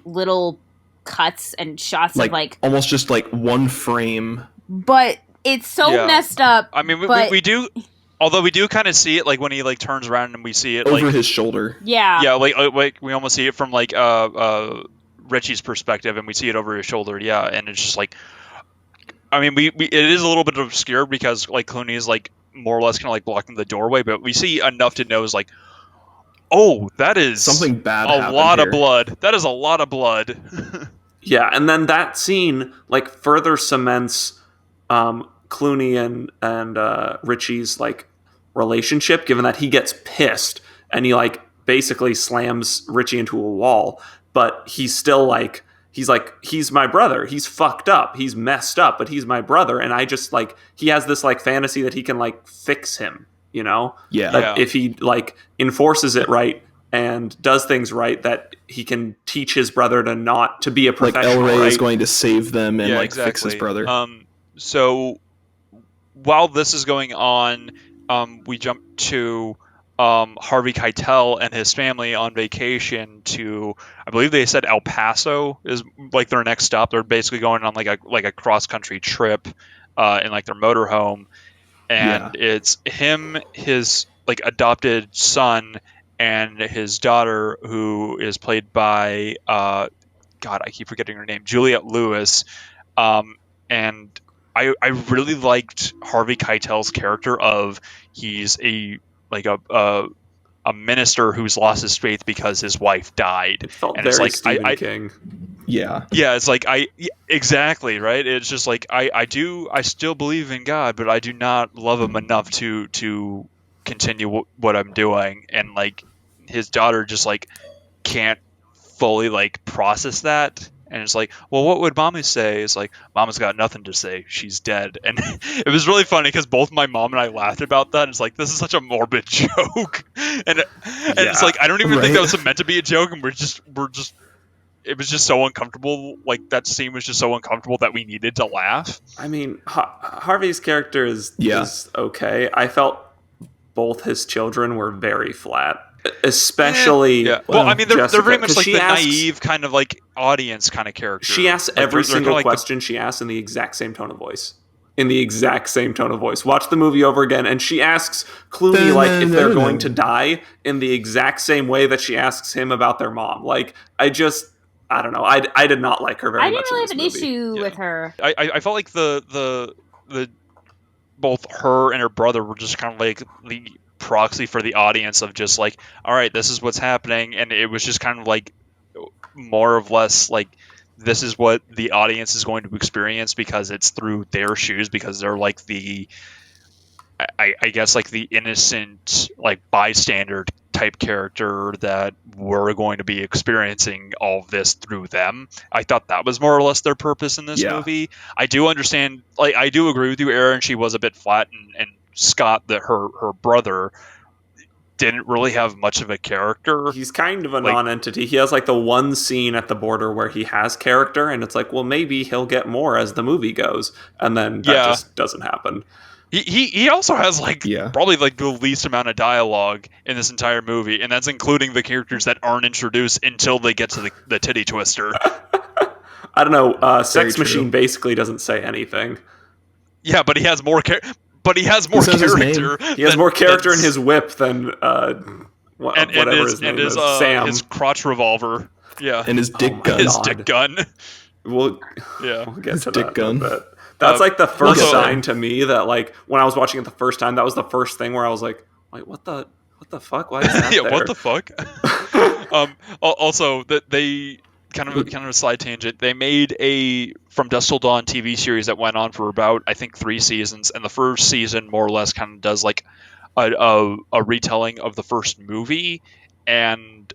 little cuts and shots of almost just one frame. But it's so messed up. I mean, we do, although we do kind of see it when he turns around and we see it over his shoulder. Yeah, yeah, we almost see it from Richie's perspective, and we see it over his shoulder. Yeah, and it's just I mean, it is a little bit obscure because Clooney is more or less kind of blocking the doorway, but we see enough to know is oh, that is something bad. A lot of blood. That is a lot of blood. Yeah, and then that scene further cements Clooney and Richie's relationship, given that he gets pissed and he basically slams Richie into a wall, but he's still he's my brother. He's fucked up. He's messed up, but he's my brother. And I just he has this fantasy that he can fix him, Yeah. That if he enforces it right and does things right, that he can teach his brother to be a professional. El Rey right? is going to save them and exactly. fix his brother. So while this is going on, we jump to Harvey Keitel and his family on vacation to, I believe they said El Paso is their next stop. They're basically going on a cross country trip in their motorhome, and it's him, his adopted son, and his daughter, who is played by God, I keep forgetting her name, Juliette Lewis, and I really liked Harvey Keitel's character of he's a minister who's lost his faith because his wife died. It felt and very it's Stephen King. Yeah, it's exactly right. It's just I still believe in God, but I do not love him enough to continue what I'm doing. And his daughter just can't fully process that. And it's well, what would mommy say? It's mama's got nothing to say. She's dead. And it was really funny because both my mom and I laughed about that. And it's this is such a morbid joke. And it's I don't even think that was meant to be a joke. And we're just, it was just so uncomfortable. That scene was just so uncomfortable that we needed to laugh. I mean, Harvey's character is okay. I felt both his children were very flat. Especially, well, I mean, they're very much the naive kind of audience kind of character. She asks every single question she asks in the exact same tone of voice. Watch the movie over again, and she asks Clooney if they're going to die in the exact same way that she asks him about their mom. I don't know. I did not like her very much. I didn't really have an issue with her. I felt the both her and her brother were just kind of the proxy for the audience of just all right, this is what's happening, and it was just kind of more or less this is what the audience is going to experience because it's through their shoes, because they're the I guess the innocent bystander type character that we're going to be experiencing all of this through them. I thought that was more or less their purpose in this movie. I do understand, I do agree with you, Aaron, she was a bit flat, and Scott, that her brother, didn't really have much of a character. He's kind of a non-entity. He has the one scene at the border where he has character, and it's well, maybe he'll get more as the movie goes, and then that just doesn't happen. He also has probably the least amount of dialogue in this entire movie, and that's including the characters that aren't introduced until they get to the titty twister. I don't know. Sex Machine basically doesn't say anything. Yeah, but he has more But he has more character. He has more character in his whip than whatever his name is. Sam. His crotch revolver. Yeah. And his dick gun. His dick gun. We'll get his to dick that gun. But that's the first sign to me that when I was watching it the first time, that was the first thing where I was wait, what the fuck? Why is that there? What the fuck? Also, that they kind of a side tangent. They made a From Dusk Till Dawn TV series that went on for about, I think, 3 seasons, and the first season more or less kind of does a retelling of the first movie, and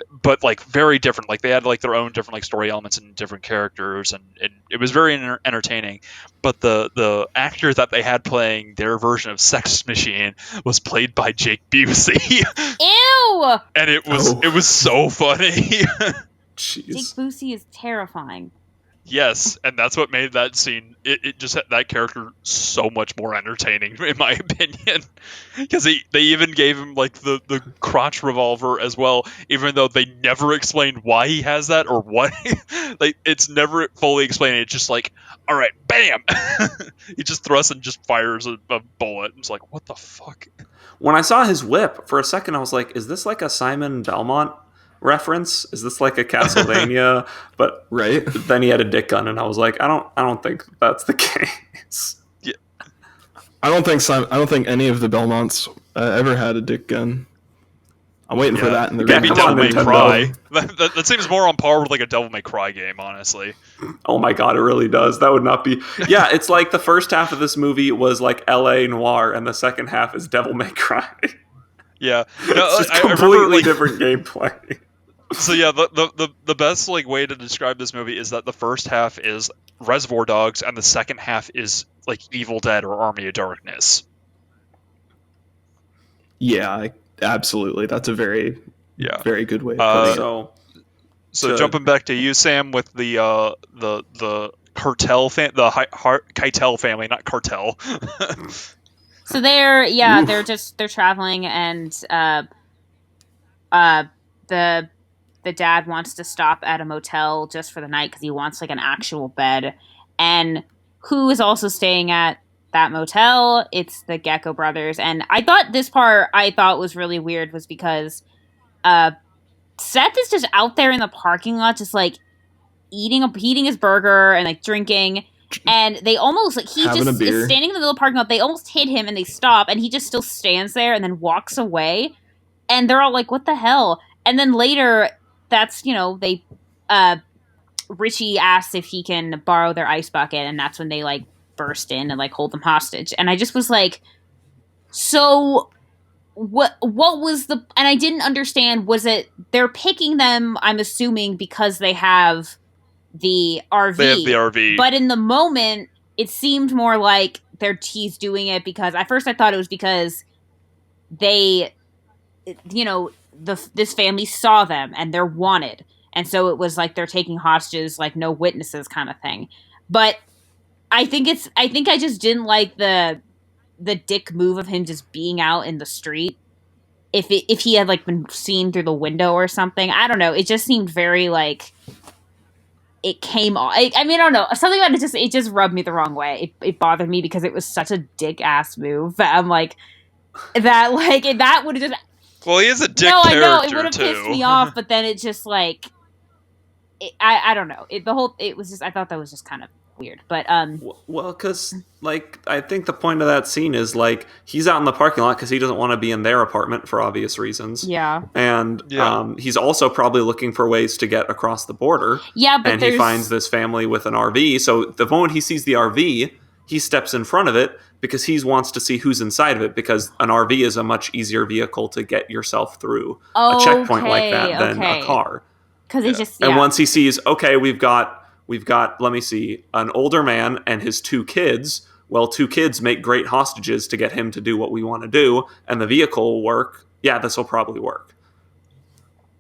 but like very different. Like they had like their own different like story elements and different characters, and it was very entertaining. But the actor that they had playing their version of Sex Machine was played by Jake Busey. Ew! And it was so funny. Jeez. Jake Busey is terrifying. Yes, and that's what made that scene, it just had that character so much more entertaining, in my opinion. Because they even gave him, like, the crotch revolver as well, even though they never explained why he has that or what. Like, it's never fully explained. It's just like, all right, bam! He just thrusts and just fires a bullet. It's like, what the fuck? When I saw his whip, for a second I was like, is this like a Simon Belmont reference? Is this like a Castlevania? But right. Then he had a dick gun, and I was like, I don't think that's the case. Yeah. I don't think any of the Belmonts ever had a dick gun. I'm waiting for that in the maybe come Devil on, May Nintendo. Cry. That seems more on par with like a Devil May Cry game, honestly. Oh my god, it really does. That would not be. Yeah, it's like the first half of this movie was like L.A. Noire, and the second half is Devil May Cry. Yeah, it's just completely different gameplay. So yeah, the best like way to describe this movie is that the first half is Reservoir Dogs, and the second half is like Evil Dead or Army of Darkness. Yeah, absolutely. That's a very good way. So jumping back to you, Sam, with the cartel Keitel family, not cartel. So they're traveling, and the dad wants to stop at a motel just for the night because he wants like an actual bed. And who is also staying at that motel? It's the Gecko brothers. And I thought this part was really weird was because Seth is just out there in the parking lot, just like eating his burger and like drinking. And they almost like he just is standing in the middle of the parking lot. They almost hit him and they stop, and he just still stands there and then walks away. And they're all like, "What the hell?" And then later, that's they Richie asks if he can borrow their ice bucket, and that's when they like burst in and like hold them hostage. And I just was like, so what was the? And I didn't understand. Was it they're picking them? I'm assuming because they have the RV. They have the RV. But in the moment, it seemed more like he's doing it because at first I thought it was because they, this family saw them and they're wanted. And so it was like they're taking hostages, like no witnesses kind of thing. But I think I just didn't like the dick move of him just being out in the street. If he had like been seen through the window or something, I don't know. It just seemed very like it came off. I mean, I don't know. Something about it just rubbed me the wrong way. It bothered me because it was such a dick ass move. I'm like that would have just. Well, he is a dick character. No, I know it would have pissed me off, but then it just like. I don't know. It was just. I thought that was just kind of weird, but well, because like I think the point of that scene is like he's out in the parking lot because he doesn't want to be in their apartment for obvious reasons. Yeah, and he's also probably looking for ways to get across the border. Yeah, but he finds this family with an RV. So the moment he sees the RV, he steps in front of it because he wants to see who's inside of it. Because an RV is a much easier vehicle to get yourself through a checkpoint like that than a car. Because and once he sees, okay, we've got, let me see, an older man and his 2 kids. Well, 2 kids make great hostages to get him to do what we want to do, and the vehicle will work. Yeah, this will probably work.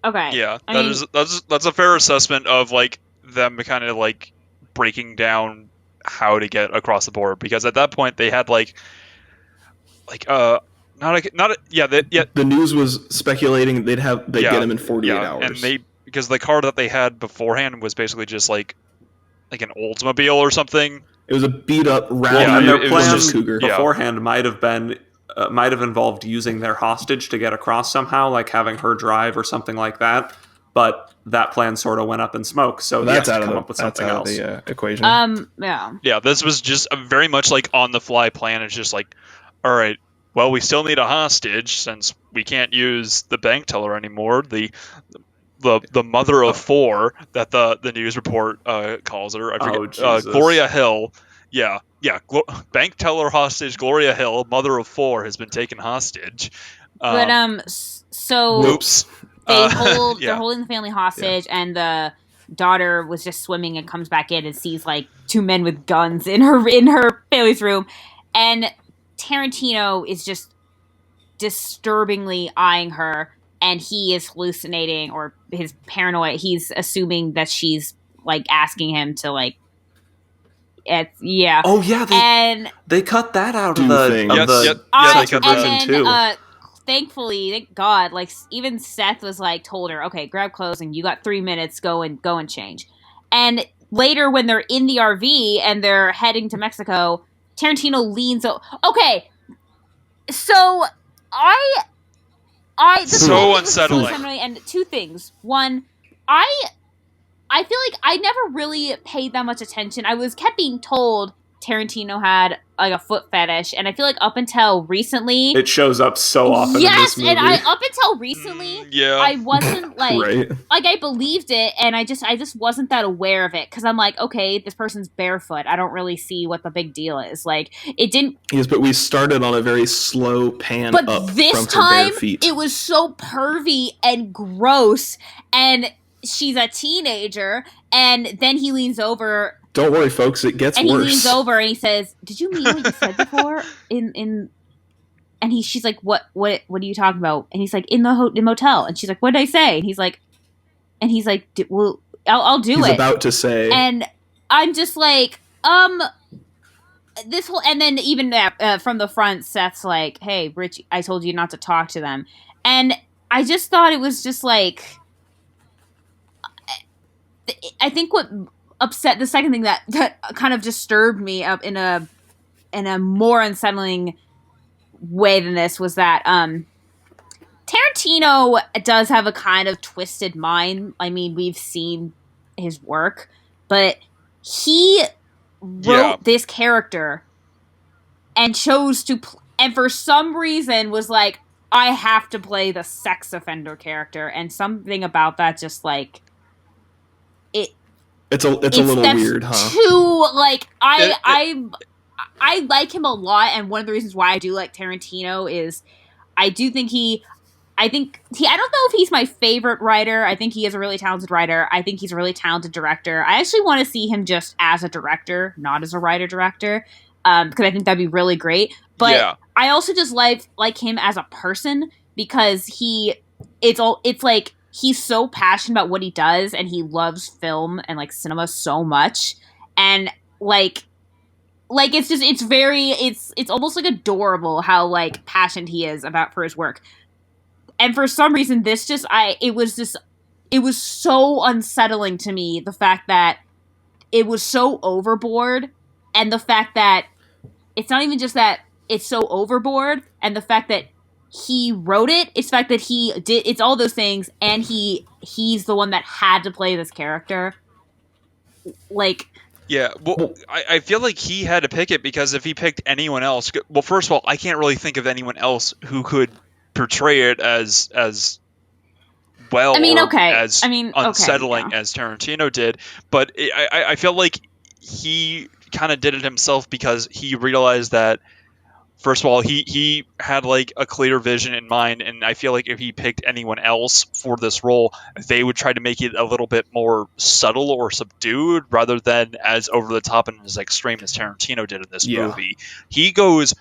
Okay. Yeah, that's a fair assessment of like them kind of like breaking down how to get across the border, because at that point they had the news was speculating they'd get him in 48 hours, and because the car that they had beforehand was basically just like an Oldsmobile or something. It was a beat up rally. Yeah, and their plan beforehand might have involved using their hostage to get across somehow, like having her drive or something like that. But that plan sort of went up in smoke, so that's out of the equation. Yeah. This was just a very much like on the fly plan. It's just like, all right, well, we still need a hostage since we can't use the bank teller anymore. The mother of 4 that the news report calls her. I forget. Gloria Hill. Yeah. Bank teller hostage Gloria Hill, mother of 4, has been taken hostage. So Oops. they're holding the family hostage, and the daughter was just swimming and comes back in and sees like two men with guns in her family's room, and Tarantino is just disturbingly eyeing her, and he is hallucinating, or his paranoia. He's assuming that she's like asking him to like. Oh yeah, they cut that out of the second version too. Thankfully, thank God, like even Seth was like told her, okay, grab clothes and you got 3 minutes, go and change. And later when they're in the RV and they're heading to Mexico, Tarantino leans okay. So I so unsettling. And two things. One, I feel like I never really paid that much attention. I was kept being told Tarantino had like a foot fetish, and I feel like up until recently it shows up so often in this movie. And up until recently I wasn't like right. like I believed it, and I just wasn't that aware of it, because I'm like, okay, this person's barefoot, I don't really see what the big deal is. Like, it didn't. Yes, but we started on a very slow pan but up this from time her bare feet. It was so pervy and gross, and she's a teenager, and then he leans over. Don't worry, folks, it gets worse. And he leans over and he says, "Did you mean what you said before?" And she's like, "What are you talking about?" And he's like, "In the motel." And she's like, "What did I say?" And he's like, "Well, I'll do it." He's about to say, and I'm just like, this whole, and then even from the front, Seth's like, "Hey, Rich, I told you not to talk to them," and I just thought it was just like, I think what upset, the second thing that kind of disturbed me up in a more unsettling way than this was that Tarantino does have a kind of twisted mind. I mean, we've seen his work, but he wrote this character and chose to and for some reason was like, I have to play the sex offender character, and something about that just like It's a little weird, huh? Too, like, I like him a lot, and one of the reasons why I do like Tarantino is I don't know if he's my favorite writer. I think he is a really talented writer. I think he's a really talented director. I actually want to see him just as a director, not as a writer-director, because I think that'd be really great. But I also just like him as a person, because it's like, he's so passionate about what he does, and he loves film and like cinema so much, and like it's almost like adorable how like passionate he is for his work. And for some reason, it was so unsettling to me, the fact that it was so overboard, and the fact that it's not even just that it's so overboard, and the fact that he wrote it. It's the fact that it's all those things, and he's the one that had to play this character. Like, yeah, well, I feel like he had to pick it, because if he picked anyone else, well, first of all, I can't really think of anyone else who could portray it as well, unsettling as Tarantino did. But I feel like he kind of did it himself, because he realized that, first of all, he had like a clear vision in mind, and I feel like if he picked anyone else for this role, they would try to make it a little bit more subtle or subdued, rather than as over the top and as extreme as Tarantino did in this movie. He goes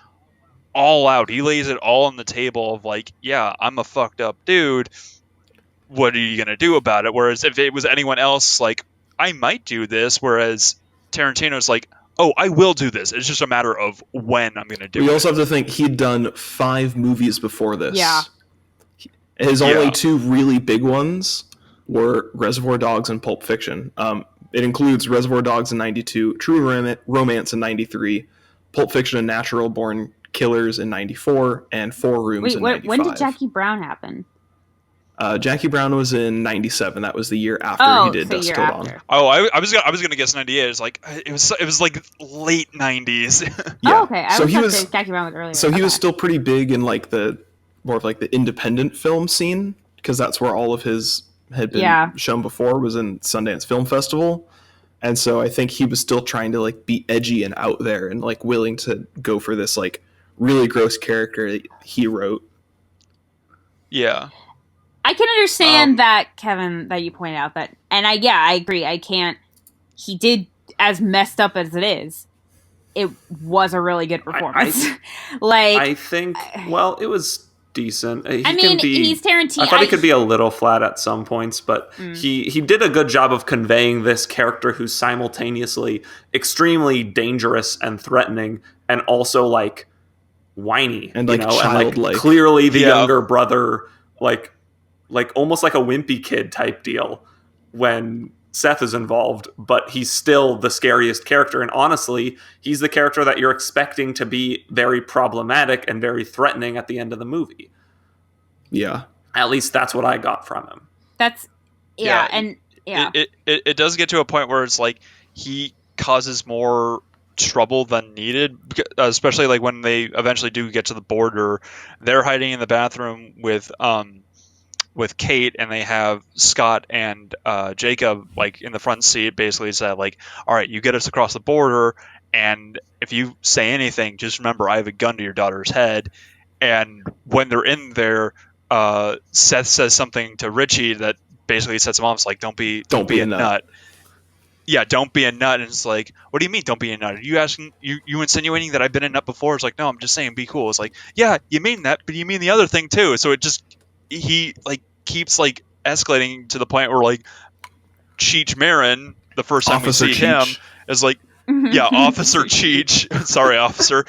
all out. He lays it all on the table of like, yeah, I'm a fucked up dude. What are you gonna do about it? Whereas if it was anyone else, like, I might do this. Whereas Tarantino's like, oh, I will do this. It's just a matter of when I'm going to do it. We also have to think he'd done 5 movies before this. Yeah. His only 2 really big ones were Reservoir Dogs and Pulp Fiction. It includes Reservoir Dogs in 92, True Romance in 93, Pulp Fiction and Natural Born Killers in 94, and 4 Rooms in 95. When did Jackie Brown happen? Jackie Brown was in 97. That was the year after he did Dusk Till Dawn. Oh, I was gonna guess 98. It's like it was like late 90s. Yeah. Oh, okay. Jackie Brown was earlier. So he was still pretty big in like the more of like the independent film scene, because that's where all of his had been shown before, was in Sundance Film Festival. And so I think he was still trying to like be edgy and out there, and like willing to go for this like really gross character that he wrote. Yeah. I can understand that, Kevin, that you pointed out that, and I agree. I can't. He did, as messed up as it is. It was a really good performance. I think. Well, it was decent. He's Tarantino. I thought he could be a little flat at some points, but he did a good job of conveying this character who's simultaneously extremely dangerous and threatening, and also like whiny and like childlike. And like clearly the younger brother, like almost like a wimpy kid type deal when Seth is involved, but he's still the scariest character. And honestly, he's the character that you're expecting to be very problematic and very threatening at the end of the movie. Yeah. At least that's what I got from him. It does get to a point where it's like he causes more trouble than needed, especially like when they eventually do get to the border. They're hiding in the bathroom with Kate, and they have Scott and Jacob like in the front seat, basically said like, all right, you get us across the border, and if you say anything, just remember I have a gun to your daughter's head. And when they're in there, Seth says something to Richie that basically sets him off. It's like, don't be a nut. Yeah, don't be a nut. And it's like, what do you mean don't be a nut? Are you asking, you insinuating that I've been a nut before? It's like, no, I'm just saying be cool. It's like, yeah, you mean that, but you mean the other thing too. So it just, he like keeps like escalating to the point where like Cheech Marin, the first time Officer we see Cheech. him, is like, yeah, Officer Cheech. Sorry, officer.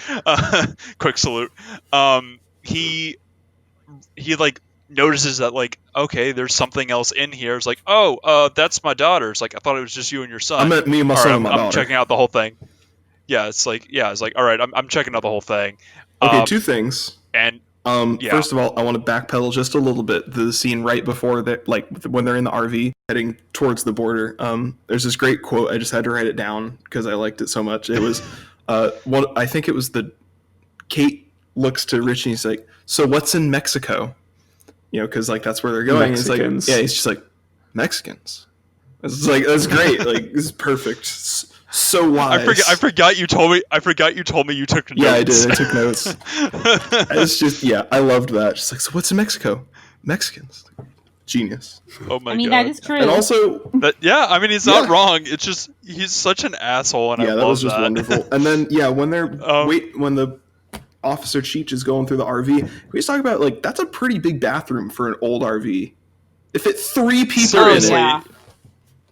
Quick salute. He like notices that like, okay, there's something else in here. It's like, oh, that's my daughter. It's like, I thought it was just you and your son. I meant me and my son and my daughter. I'm checking out the whole thing. Yeah, it's like, all right, I'm checking out the whole thing. Okay, two things. And first of all, I want to backpedal just a little bit. The scene right before that, like when they're in the RV heading towards the border. There's this great quote. I just had to write it down because I liked it so much. It was, I think it was Kate looks to Richie and he's like, so what's in Mexico? You know, because like that's where they're going. He's like, yeah, he's just like, Mexicans. It's like, that's great. Like, this is perfect. So wise. I forgot you told me you took notes. Yeah, I did. I took notes. It's just, yeah, I loved that. Just like, so what's in Mexico? Mexicans. Genius. Oh my god. I mean, that is true. And also, he's not wrong. It's just he's such an asshole, and I love that. Yeah, that was just wonderful. And then when they're when the Officer Cheech is going through the RV, we talk about like that's a pretty big bathroom for an old RV. It fit 3 people in it.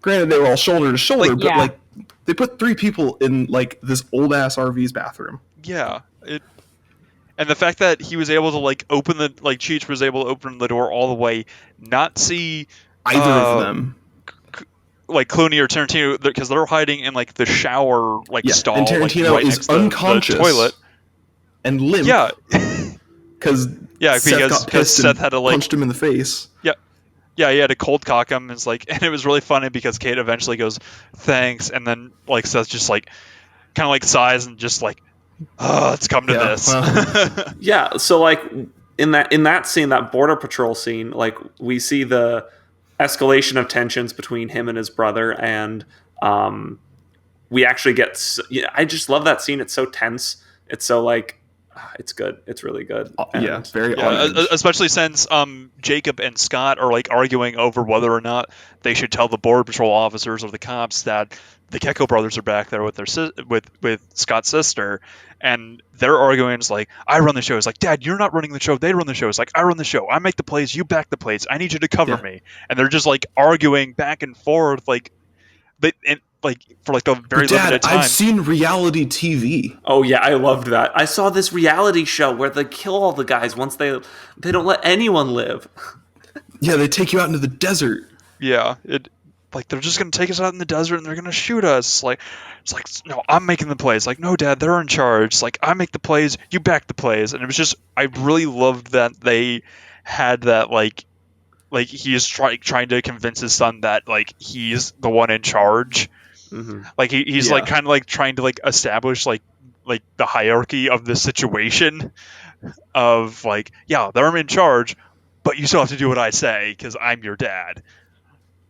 Granted, they were all shoulder to shoulder, but like they put 3 people in like this old ass RV's bathroom. Yeah, and the fact that he was able to like Cheech was able to open the door all the way, not see either of them, like Clooney or Tarantino, because they're hiding in like the shower stall. And Tarantino like, right is unconscious the toilet and limp. Yeah, because Seth had to like punched him in the face. Yeah, he had to cold cock him. And it was really funny because Kate eventually goes, "Thanks," and then like Seth just like kind of like sighs and just like, "Oh, it's come to this." Well, yeah. So like in that scene, that border patrol scene, like we see the escalation of tensions between him and his brother, and we actually get. I just love that scene. It's so tense. It's so like. It's good. It's really good. Very especially since Jacob and Scott are like arguing over whether or not they should tell the border patrol officers or the cops that the Gecko brothers are back there with their with Scott's sister, and they're arguing. It's like, I run the show. It's like, Dad, you're not running the show. They run the show. It's like, I run the show. I make the plays. You back the plays. I need you to cover me. And they're just like arguing back and forth, like for like a very limited time. I've seen reality TV. Oh yeah, I loved that. I saw this reality show where they kill all the guys once they don't let anyone live. Yeah, they take you out into the desert. Yeah, they're just gonna take us out in the desert and they're gonna shoot us. It's like no, I'm making the plays. Like, no, Dad, they're in charge. It's like, I make the plays, you back the plays, and it was just, I really loved that they had that like he is trying to convince his son that like he's the one in charge. Mm-hmm. Like he's like kind of like trying to like establish like the hierarchy of the situation of like, yeah, they're in charge, but you still have to do what I say because I'm your dad.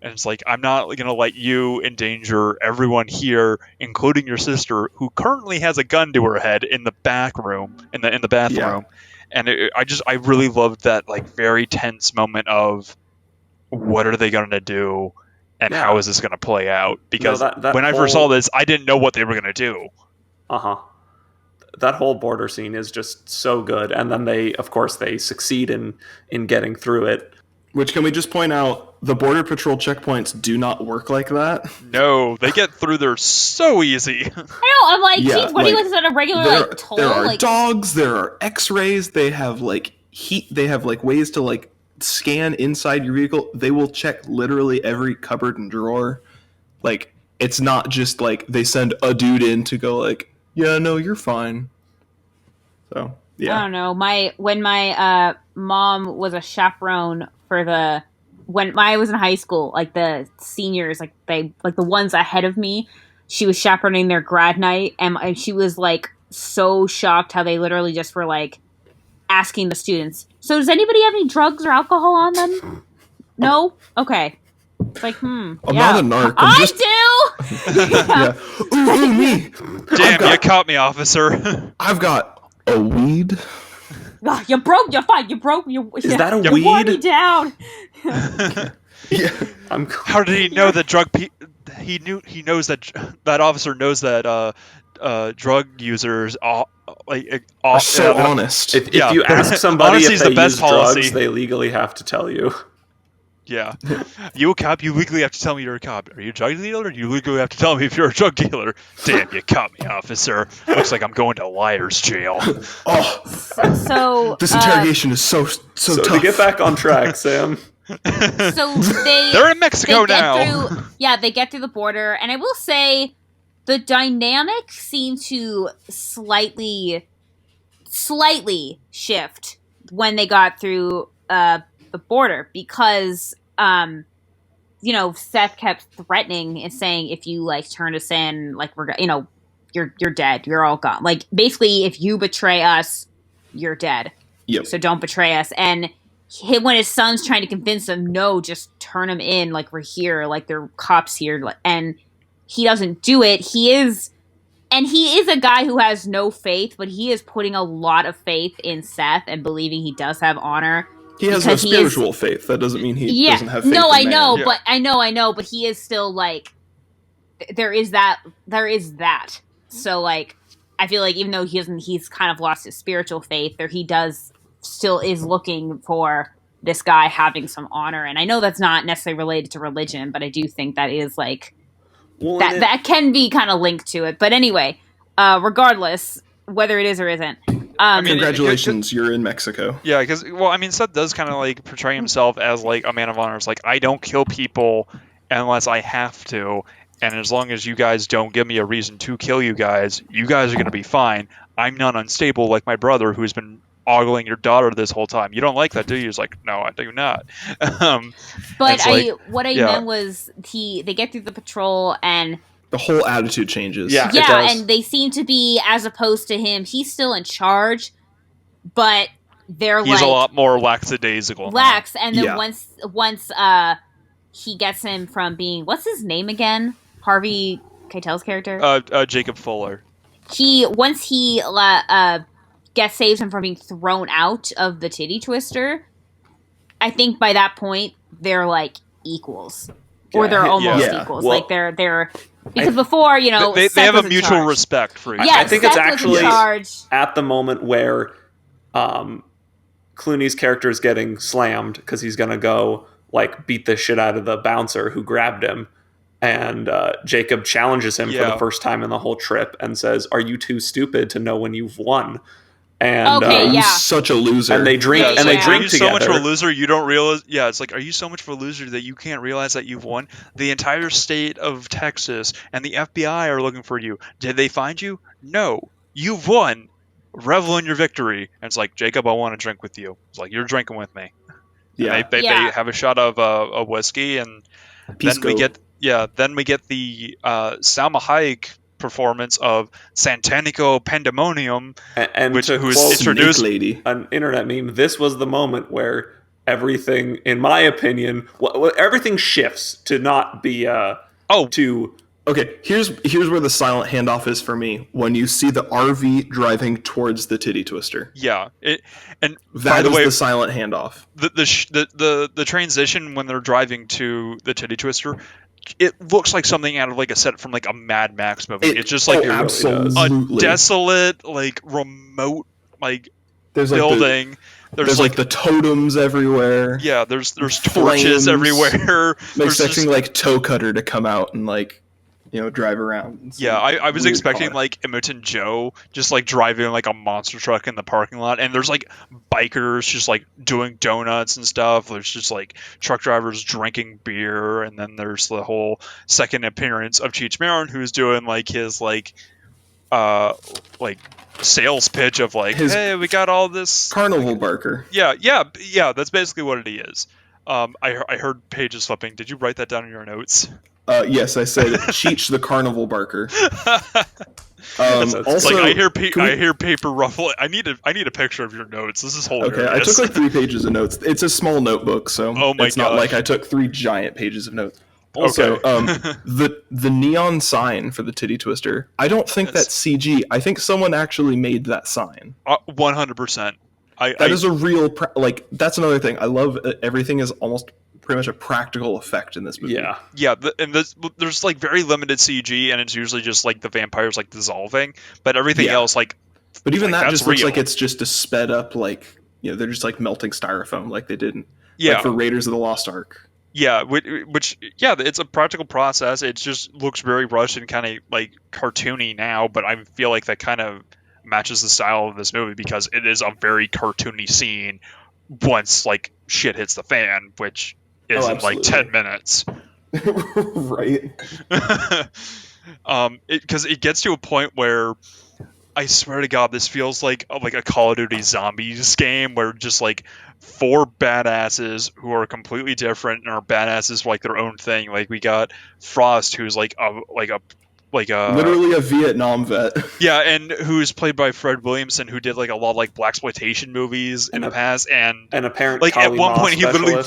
And it's like, I'm not going to let you endanger everyone here, including your sister, who currently has a gun to her head in the back room, in the bathroom. And I really loved that like very tense moment of what are they going to do, and how is this going to play out? Because that when I first saw this, I didn't know what they were going to do. That whole border scene is just so good, and then they succeed in getting through it. Which, can we just point out, the Border Patrol checkpoints do not work like that. No, they get through there so easy. I know, I'm like, geez, what do you want at a regular toll? There are dogs, there are x-rays, they have heat, they have ways to scan inside your vehicle. They will check literally every cupboard and drawer. It's not just they send a dude in to go yeah, no, you're fine. So, yeah. I don't know. When my mom was a chaperone for when I was in high school, the seniors, the ones ahead of me, she was chaperoning their grad night, and she was so shocked how they literally just were asking the students, so does anybody have any drugs or alcohol on them? No? Okay. It's I'm not a narc. Do! Yeah. Ooh, me. Damn, you caught me, officer. I've got a weed. You're broke. You're fine. You're broke. Is that a weed? You wore me down. Yeah. How did he know that he knows that officer knows that drug users are so honest. If you ask somebody if they use policy. drugs, they legally have to tell you. Yeah. You a cop, you legally have to tell me you're a cop. Are you a drug dealer? You legally have to tell me if you're a drug dealer. Damn, you caught me, officer. Looks like I'm going to liar's jail. Oh. So this interrogation is so tough. To get back on track, Sam. So they're in Mexico now. They get through the border, and I will say the dynamic seemed to slightly shift when they got through the border, because Seth kept threatening and saying, if you turn us in, we're you're dead, you're all gone. Basically, if you betray us, you're dead. Yep. So don't betray us. And when his son's trying to convince him, no, just turn him in, we're here, there are cops here, and he doesn't do it. He is a guy who has no faith, but he is putting a lot of faith in Seth and believing he does have honor. He has no spiritual faith. That doesn't mean he doesn't have faith. No, I know, but I know, but he is still there is that. So I feel even though he's kind of lost his spiritual faith, he still is looking for this guy having some honor. And I know that's not necessarily related to religion, but I do think that is that can be kind of linked to it. But anyway, regardless, whether it is or isn't. Congratulations, you're in Mexico. Yeah, because Seth does kind of portray himself as a man of honor. It's I don't kill people unless I have to, and as long as you guys don't give me a reason to kill you guys are going to be fine. I'm not unstable like my brother, who's been ogling your daughter this whole time. You don't like that, do you? He's no, I do not. But what I meant was they get through the patrol and the whole attitude changes. Yeah, and they seem to be, as opposed to him, he's still in charge, but he's a lot more lackadaisical. And then once he gets him from being, what's his name again? Harvey Keitel's character? Jacob Fuller. Once he saves him from being thrown out of the titty twister, I think by that point they're equals. Or they're almost equals. Well, they're because before, they have a mutual respect for each other. I think Seth it's actually at the moment where Clooney's character is getting slammed because he's going to go beat the shit out of the bouncer who grabbed him. And Jacob challenges him for the first time in the whole trip and says, "Are you too stupid to know when you've won?" And he's such a loser. And they drink they drink are you together. So much of a loser you don't realize. Yeah, it's are you so much of a loser that you can't realize that you've won? The entire state of Texas and the FBI are looking for you. Did they find you? No. You've won. Revel in your victory. And it's Jacob, I want to drink with you. It's you're drinking with me. Yeah. They have a shot of a whiskey, and then we get the Salma Hayek performance of Santanico Pandemonium, and who's introduced an internet meme. This was the moment where everything, in my opinion, everything shifts to not be to Okay, here's where the silent handoff is for me. When you see the RV driving towards the titty twister. Yeah, and that by the is way, the silent handoff. The transition when they're driving to the titty twister, it looks like something out of like a set from like a Mad Max movie. It's just like absolutely a desolate, like remote, like there's building. Like there's like the totems everywhere. Yeah, there's torches everywhere. I'm expecting like Toe Cutter to come out and like, you know, drive around. Yeah, I was expecting like Imogen Joe just like driving like a monster truck in the parking lot, and there's like bikers just like doing donuts and stuff. There's just like truck drivers drinking beer, and then there's the whole second appearance of Cheech Marin, who's doing like his like sales pitch of like, hey, we got all this carnival barker. Yeah, that's basically what it is. I heard pages flipping. Did you write that down in your notes? Yes, I said Cheech the carnival barker. Also, like I hear paper ruffle. I need a picture of your notes. This is hilarious. Okay, I took like 3 pages of notes. It's a small notebook, so it's not like I took 3 giant pages of notes. Also, the neon sign for the titty twister, I don't think that's CG. I think someone actually made that sign. 100%. That is a real that's another thing. I love everything is almost pretty much a practical effect in this movie. Yeah, and there's like very limited CG, and it's usually just like the vampires like dissolving, but everything else like. But even like, that just looks real. like it's just a sped up like, you know, they're just like melting styrofoam like they did like for Raiders of the Lost Ark. Yeah, which it's a practical process. It just looks very rushed and kind of like cartoony now, but I feel like that kind of matches the style of this movie because it is a very cartoony scene once like shit hits the fan, which is in like 10 minutes. Right. Because it gets to a point where I swear to God, this feels like a Call of Duty Zombies game where just like 4 badasses who are completely different and are badasses for like their own thing. Like we got Frost, who's like a literally a Vietnam vet. Yeah, and who's played by Fred Williamson, who did like a lot of like blaxploitation movies in the past, and an apparent like at one point he literally.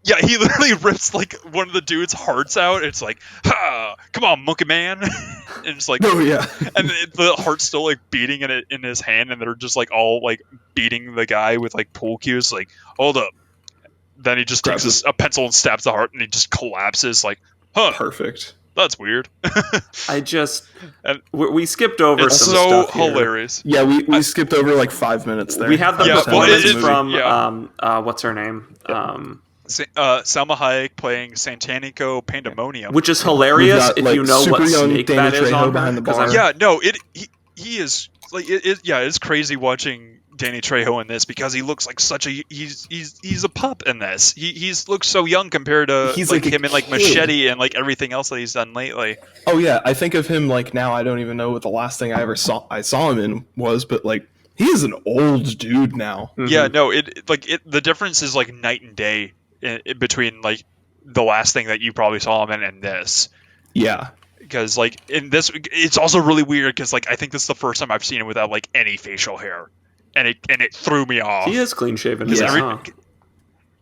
Yeah, he literally rips like one of the dude's hearts out. It's like, ha, come on, monkey man. And it's like, oh yeah. And the heart's still like beating in his hand, and they're just like all like beating the guy with like pool cues. Like, hold up. Then he just takes a pencil and stabs the heart, and he just collapses. Like, huh? Perfect. That's weird. We skipped over it's some so stuff here. Hilarious. Yeah, we skipped over like 5 minutes there. We have the performance from what's her name? Salma Hayek playing Santanico Pandemonium, which is hilarious got, if like, you know what snake Danny that is Trejo on behind her. the bar. Yeah, no, he is like it's crazy watching Danny Trejo in this because he looks like such a he's a pup in this. He looks so young compared to like him in like Machete and like everything else that he's done lately. Oh yeah, I think of him like now. I don't even know what the last thing I saw him in was, but like he is an old dude now. Mm-hmm. Yeah, no, the difference is like night and day between like the last thing that you probably saw him in and this. Yeah. Because like in this, it's also really weird because like I think this is the first time I've seen him without like any facial hair, and it threw me off. He is clean shaven.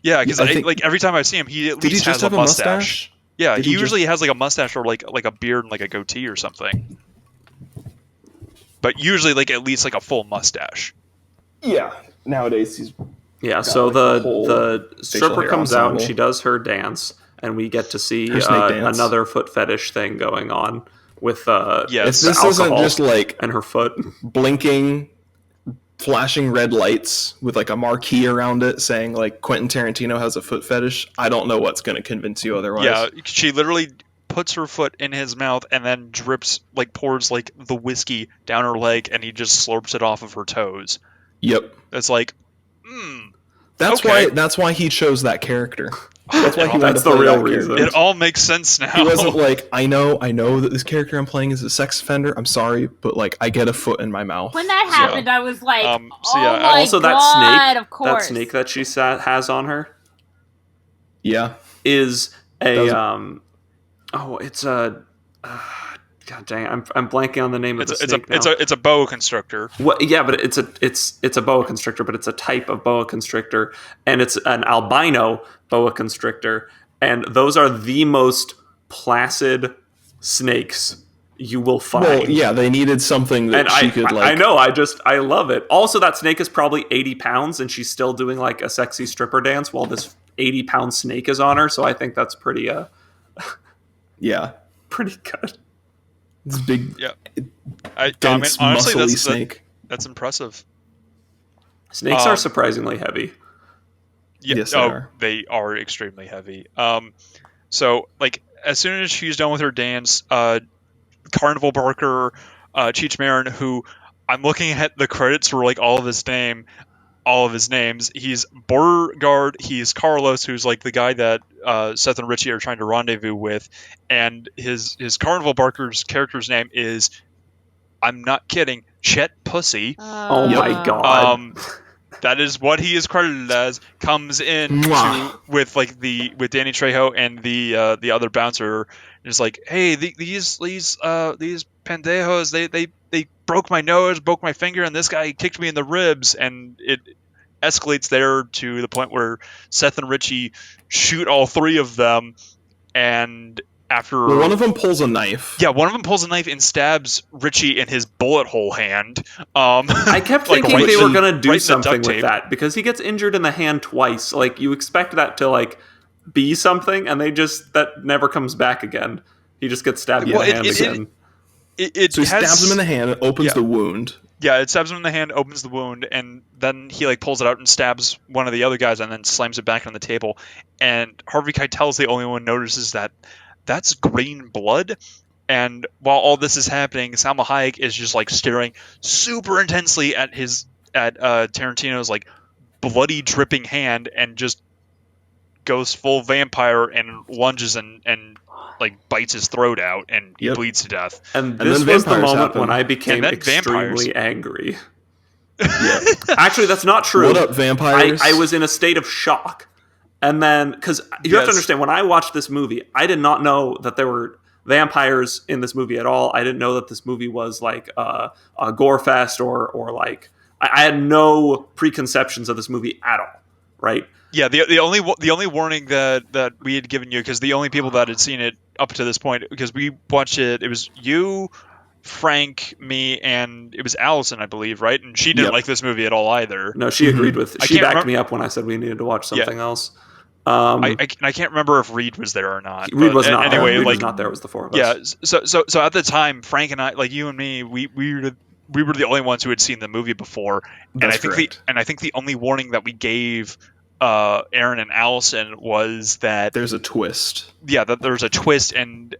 Yeah, because like every time I see him, he at least has a mustache. Yeah, he usually has like a mustache or like a beard and like a goatee or something. But usually like at least like a full mustache. Yeah, nowadays he's. Yeah, so like the stripper comes out and she does her dance, and we get to see another foot fetish thing going on with this isn't just like and her foot blinking, flashing red lights with like a marquee around it saying like Quentin Tarantino has a foot fetish. I don't know what's going to convince you otherwise. Yeah, she literally puts her foot in his mouth and then pours like the whiskey down her leg, and he just slurps it off of her toes. Yep, it's like. That's why he chose that character. That's why that's the real reason. It all makes sense now. He wasn't like, I know that this character I'm playing is a sex offender. I'm sorry, but like I get a foot in my mouth. When that happened, I was like, my also God, that snake that she has on her, is a it's a. God dang! I'm blanking on the name of the snake now. It's a boa constrictor. Yeah, but it's a boa constrictor, but it's a type of boa constrictor, and it's an albino boa constrictor, and those are the most placid, snakes you will find. Well, yeah, they needed something that she could like. I know. I love it. Also, that snake is probably 80 pounds, and she's still doing like a sexy stripper dance while this 80-pound snake is on her. So I think that's pretty. Yeah, pretty good. It's big. Yeah, dense, honestly, muscly snake. That's impressive. Snakes are surprisingly heavy. Yeah, yes, they are extremely heavy. So like as soon as she's done with her dance, Carnival Barker, Cheech Marin, who I'm looking at the credits for like all of his names. He's Beauregard, he's Carlos, who's like the guy that Seth and Richie are trying to rendezvous with, and his Carnival Barker's character's name is, I'm not kidding, Chet Pussy. Oh my god. That is what he is credited as. Comes in with Danny Trejo and the other bouncer. Is like, hey, these pendejos, they broke my nose, broke my finger, and this guy kicked me in the ribs, and it escalates there to the point where Seth and Richie shoot all three of them, and after one of them pulls a knife. Yeah, one of them pulls a knife and stabs Richie in his bullet hole hand. I kept thinking they were going to do something with that, because he gets injured in the hand twice. Like, you expect that to like be something, and that never comes back again. He just gets stabbed in the hand again. So he stabs him in the hand and opens the wound. Yeah, it stabs him in the hand, opens the wound, and then he like pulls it out and stabs one of the other guys, and then slams it back on the table. And Harvey Keitel's the only one who notices that that's green blood. And while all this is happening, Salma Hayek is just like staring super intensely at Tarantino's like bloody dripping hand, and just goes full vampire and lunges and like bites his throat out, and he bleeds to death. And this was the moment when I became extremely angry. Yeah. Actually, that's not true. What up, vampires? I was in a state of shock. And then, because you have to understand, when I watched this movie, I did not know that there were vampires in this movie at all. I didn't know that this movie was like a gore fest or like, I had no preconceptions of this movie at all, right? Yeah, the only warning that we had given you, because the only people that had seen it up to this point, because we watched it was you, Frank, me, and it was Allison, I believe, right? And she didn't like this movie at all either. No, she agreed with. She backed me up when I said we needed to watch something else. I can't remember if Reed was there or not. Reed was not anyway, there. Reed was not there. It was the four of us. Yeah. So at the time, Frank and I, like you and me, we were the only ones who had seen the movie before. That's correct. I think the only warning that we gave Aaron and Allison was that there's a twist. Yeah, that there's a twist, and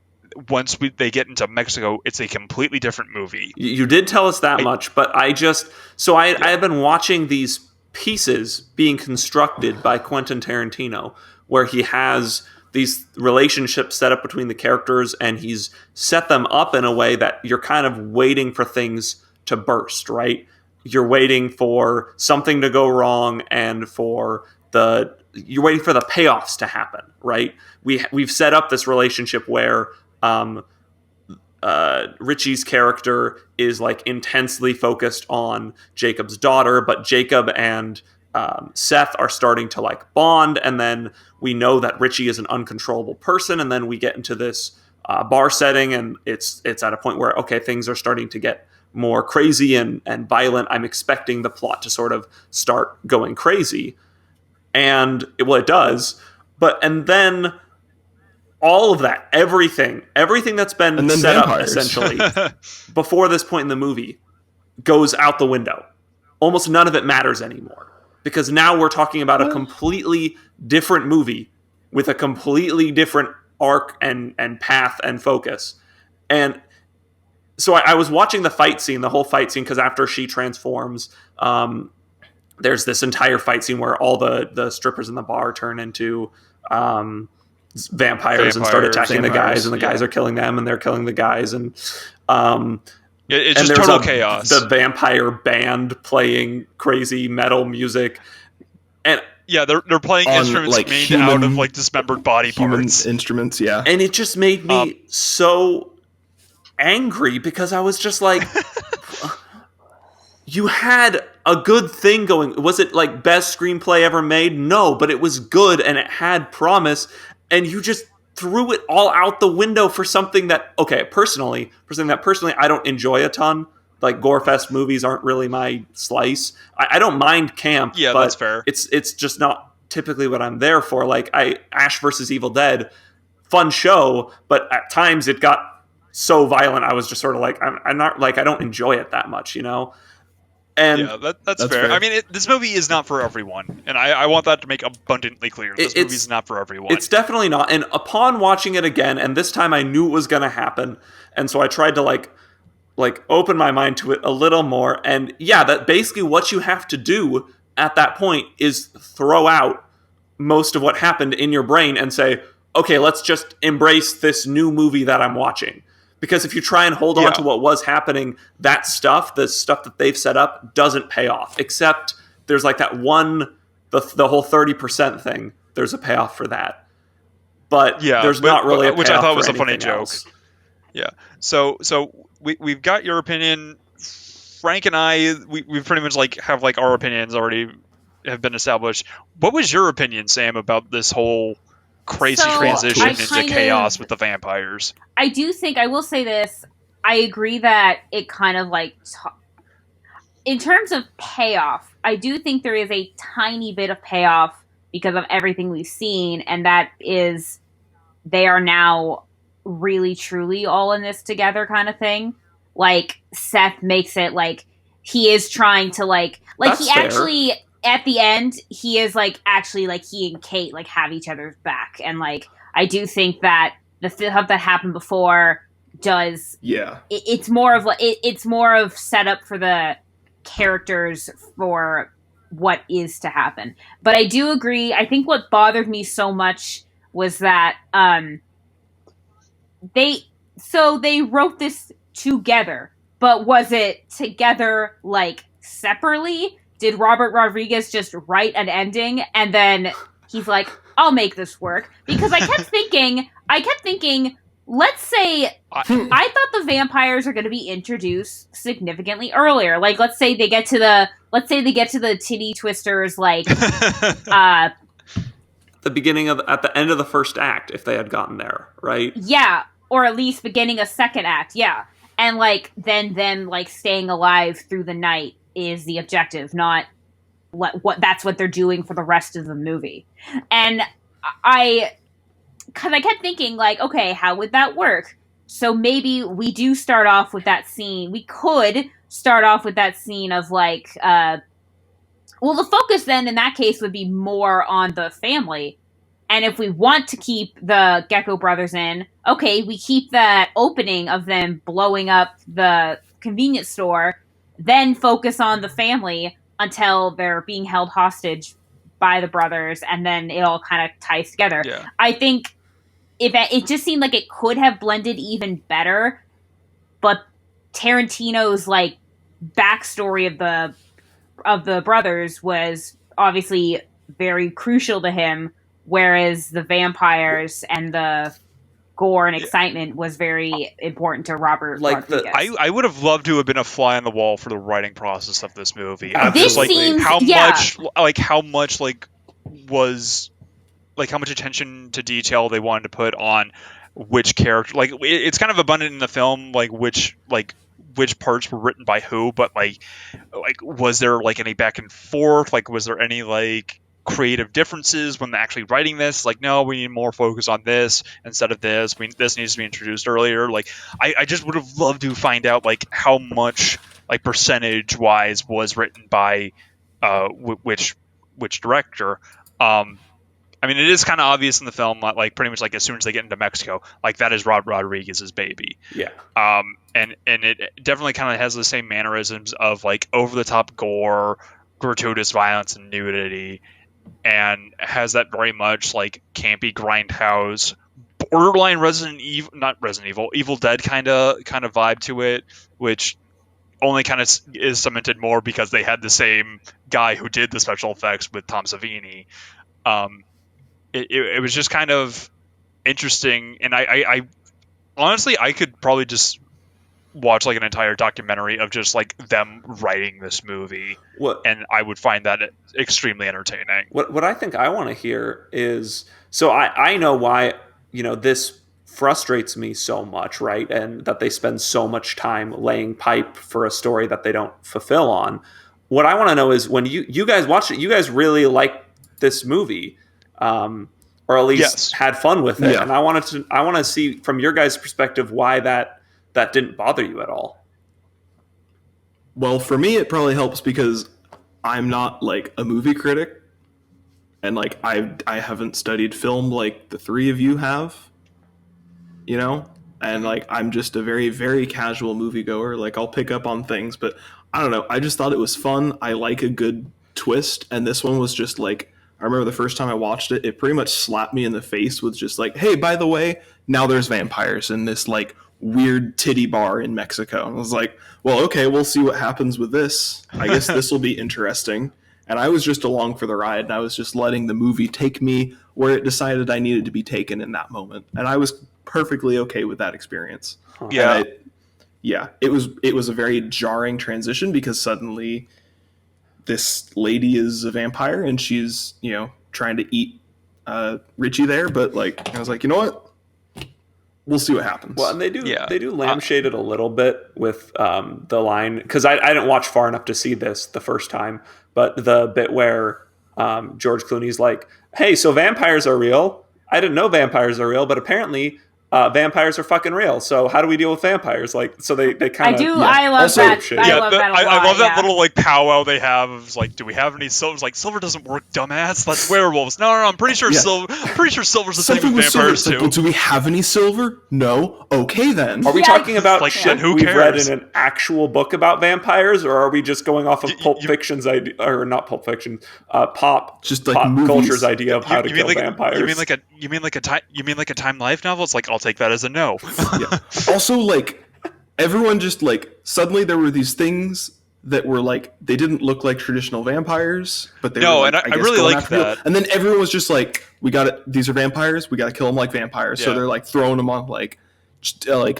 once they get into Mexico, it's a completely different movie. You did tell us that much, but I have been watching these pieces being constructed by Quentin Tarantino, where he has these relationships set up between the characters, and he's set them up in a way that you're kind of waiting for things to burst, right? You're waiting for something to go wrong, and you're waiting for the payoffs to happen, right? We've set up this relationship where Richie's character is like intensely focused on Jacob's daughter, but Jacob and Seth are starting to like bond, and then we know that Richie is an uncontrollable person, and then we get into this bar setting, and it's at a point where, okay, things are starting to get more crazy and violent. I'm expecting the plot to sort of start going crazy, and it does, and then all of that, everything that's been set up essentially before this point in the movie goes out the window. Almost none of it matters anymore, because now we're talking about a completely different movie with a completely different arc and path and focus. And so I was watching the whole fight scene, because after she transforms, there's this entire fight scene where all the strippers in the bar turn into vampires and start attacking the guys, and the guys are killing them, and they're killing the guys, and it's just total chaos. The vampire band playing crazy metal music, and they're playing instruments like made out of like dismembered body parts. Instruments, yeah. And it just made me so angry, because I was just like, you had a good thing going. Was it like best screenplay ever made? No, but it was good and it had promise. And you just threw it all out the window for something that, personally I don't enjoy a ton. Like, gore-fest movies aren't really my slice. I don't mind camp, Yeah, but that's fair. It's just not typically what I'm there for. Like, Ash versus Evil Dead, fun show, but at times it got so violent, I was just sort of like, I'm not, like, I don't enjoy it that much, you know? And yeah, that's fair. I mean, this movie is not for everyone, and I want that to make abundantly clear. This movie is not for everyone. It's definitely not. And upon watching it again, and this time I knew it was going to happen, and so I tried to like open my mind to it a little more. And yeah, that basically what you have to do at that point is throw out most of what happened in your brain and say, okay, let's just embrace this new movie that I'm watching. Because if you try and hold on to what was happening, the stuff that they've set up doesn't pay off. Except there's like that one, the whole 30% thing. There's a payoff for that, but there's not really a payoff, which I thought was for a funny anything joke. else. Yeah. So we've got your opinion. Frank and I, we pretty much like have like our opinions already have been established. What was your opinion, Sam, about this whole crazy transition into chaos with the vampires? I do think, I will say this, I agree that it kind of like, in terms of payoff, I do think there is a tiny bit of payoff because of everything we've seen, and that is they are now really truly all in this together kind of thing. Like, Seth makes it like he is trying to like That's he fair. Actually at the end he is like actually like he and Kate like have each other's back, and like I do think that the stuff that happened before does it's more of like it's more of setup for the characters for what is to happen. But I do agree, I think what bothered me so much was that they wrote this together, but was it together like separately? Did Robert Rodriguez just write an ending and then he's like, I'll make this work? Because I kept thinking, let's say I thought the vampires are going to be introduced significantly earlier. Like, let's say they get to the titty twisters, like the beginning at the end of the first act, if they had gotten there, right? Yeah, or at least beginning a second act, yeah. And like then them like staying alive through the night is the objective, not what that's what they're doing for the rest of the movie. And I kept thinking, like, okay, how would that work? So maybe we do start off with that scene. We could start off with that scene of like, well, the focus then in that case would be more on the family. And if we want to keep the Gecko brothers in, okay, we keep that opening of them blowing up the convenience store, then focus on the family until they're being held hostage by the brothers, and then it all kind of ties together. Yeah. I think it just seemed like it could have blended even better, but Tarantino's like backstory of the brothers was obviously very crucial to him, whereas the vampires and the gore and excitement was very important to Robert Rodriguez. I would have loved to have been a fly on the wall for the writing process of this movie. This like seems, how much attention to detail they wanted to put on which character. Like, it's kind of abundant in the film, like which parts were written by who, but like was there like any back and forth? Like, was there any like creative differences when actually writing this? Like, no, we need more focus on this instead of this. This needs to be introduced earlier. Like, I just would have loved to find out like how much like percentage wise was written by which director. I mean, it is kind of obvious in the film, like pretty much like as soon as they get into Mexico, like that is Rob Rodriguez's baby. Yeah. And it definitely kind of has the same mannerisms of like over the top gore, gratuitous violence, and nudity, and has that very much like campy grindhouse, borderline Evil Dead kind of vibe to it, which only kind of is cemented more because they had the same guy who did the special effects with Tom Savini. It was just kind of interesting, and I honestly I could probably just watch like an entire documentary of just like them writing this movie, and I would find that extremely entertaining. What I think I want to hear is, so I know why this frustrates me so much, right? And that they spend so much time laying pipe for a story that they don't fulfill on. What I want to know is, when you guys watched it, you guys really liked this movie, or at least had fun with it. And I want to see from your guys' perspective why that didn't bother you at all. Well, for me, it probably helps because I'm not like a movie critic, and like I haven't studied film like the three of you have, and like I'm just a very, very casual moviegoer. Like I'll pick up on things, but I don't know. I just thought it was fun. I like a good twist, and this one was just like, I remember the first time I watched it, it pretty much slapped me in the face with just like, hey, by the way, now there's vampires in this like weird titty bar in Mexico. And I was like, well, okay, we'll see what happens with this. I guess this will be interesting. And I was just along for the ride, and I was just letting the movie take me where it decided I needed to be taken in that moment. And I was perfectly okay with that experience. Yeah. It was a very jarring transition because suddenly this lady is a vampire and she's, trying to eat Richie there. But like, I was like, you know what? We'll see what happens. Well, and they do lampshade it a little bit with the line, because I didn't watch far enough to see this the first time, but the bit where George Clooney's like, hey, so vampires are real. I didn't know vampires are real, but apparently vampires are fucking real. So how do we deal with vampires? Like, so they kind of. I do. Yeah. I love also, that. I love that a lot. I love that little like powwow they have. Of like, do we have any silvers? Like, silver doesn't work, dumbass. That's werewolves. No. I'm pretty sure silver. Pretty sure silver's the same with vampires too. Like, well, do we have any silver? No. Okay then. Are we talking about like shit who we've cares? read in an actual book about vampires, or are we just going off of Pulp Fiction's idea, or not Pulp Fiction, pop culture's idea of how to kill vampires? You mean like a Time Life novel? It's like, I'll take that as a no. Yeah. Also, like, everyone just like suddenly there were these things that were like, they didn't look like traditional vampires, but they were like, and I really like that. And then everyone was just like, we got it. These are vampires. We got to kill them like vampires. Yeah. So they're like throwing them on like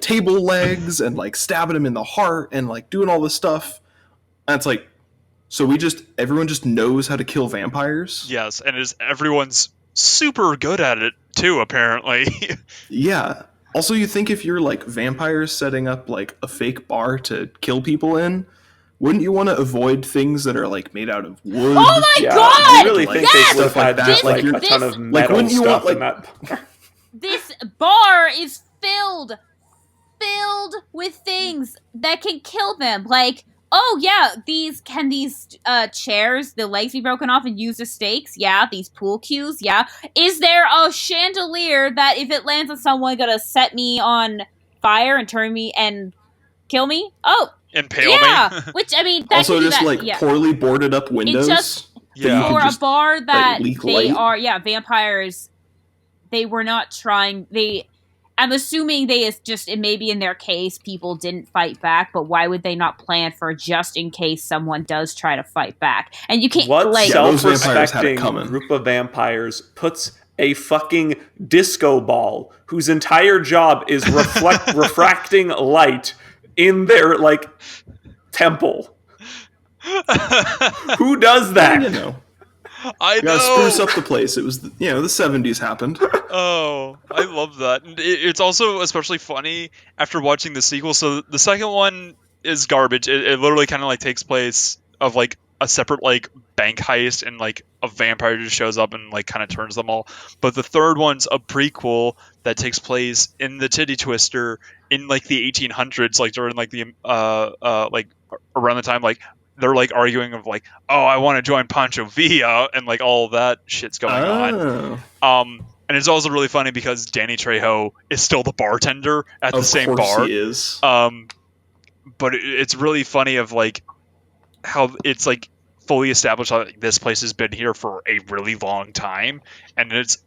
table legs and like stabbing them in the heart and like doing all this stuff. And it's like, so everyone just knows how to kill vampires. Yes, and everyone's super good at it too, apparently. Yeah. Also, you think if you're like vampires setting up like a fake bar to kill people in, wouldn't you want to avoid things that are like made out of wood? Oh my god! I really think they would have had that. like a ton of metal stuff in that bar. This bar is filled with things that can kill them. Like, oh yeah, these chairs, the legs be broken off and used as stakes? Yeah, these pool cues? Yeah. Is there a chandelier that if it lands on someone gonna set me on fire and turn me and kill me? Oh, impale me. Which I mean, also just poorly boarded up windows. It just for a bar that vampires. They were not trying. I'm assuming maybe in their case, people didn't fight back, but why would they not plan for just in case someone does try to fight back? And you can't self-respecting group of vampires puts a fucking disco ball whose entire job is refracting light in their like temple. Who does that? I know. Gotta spruce up the place. It was, the 70s happened. Oh, I love that. It's also especially funny after watching the sequel. So the second one is garbage. It literally kind of like takes place of like a separate like bank heist, and like a vampire just shows up and like kind of turns them all. But the third one's a prequel that takes place in the titty twister in like the 1800s, like during like the like around the time like they're like arguing of like, oh, I want to join Pancho Villa, and like all that shit's going on. And it's also really funny because Danny Trejo is still the bartender at the same bar. He is. But it's really funny of like how it's like fully established that like, this place has been here for a really long time, and it's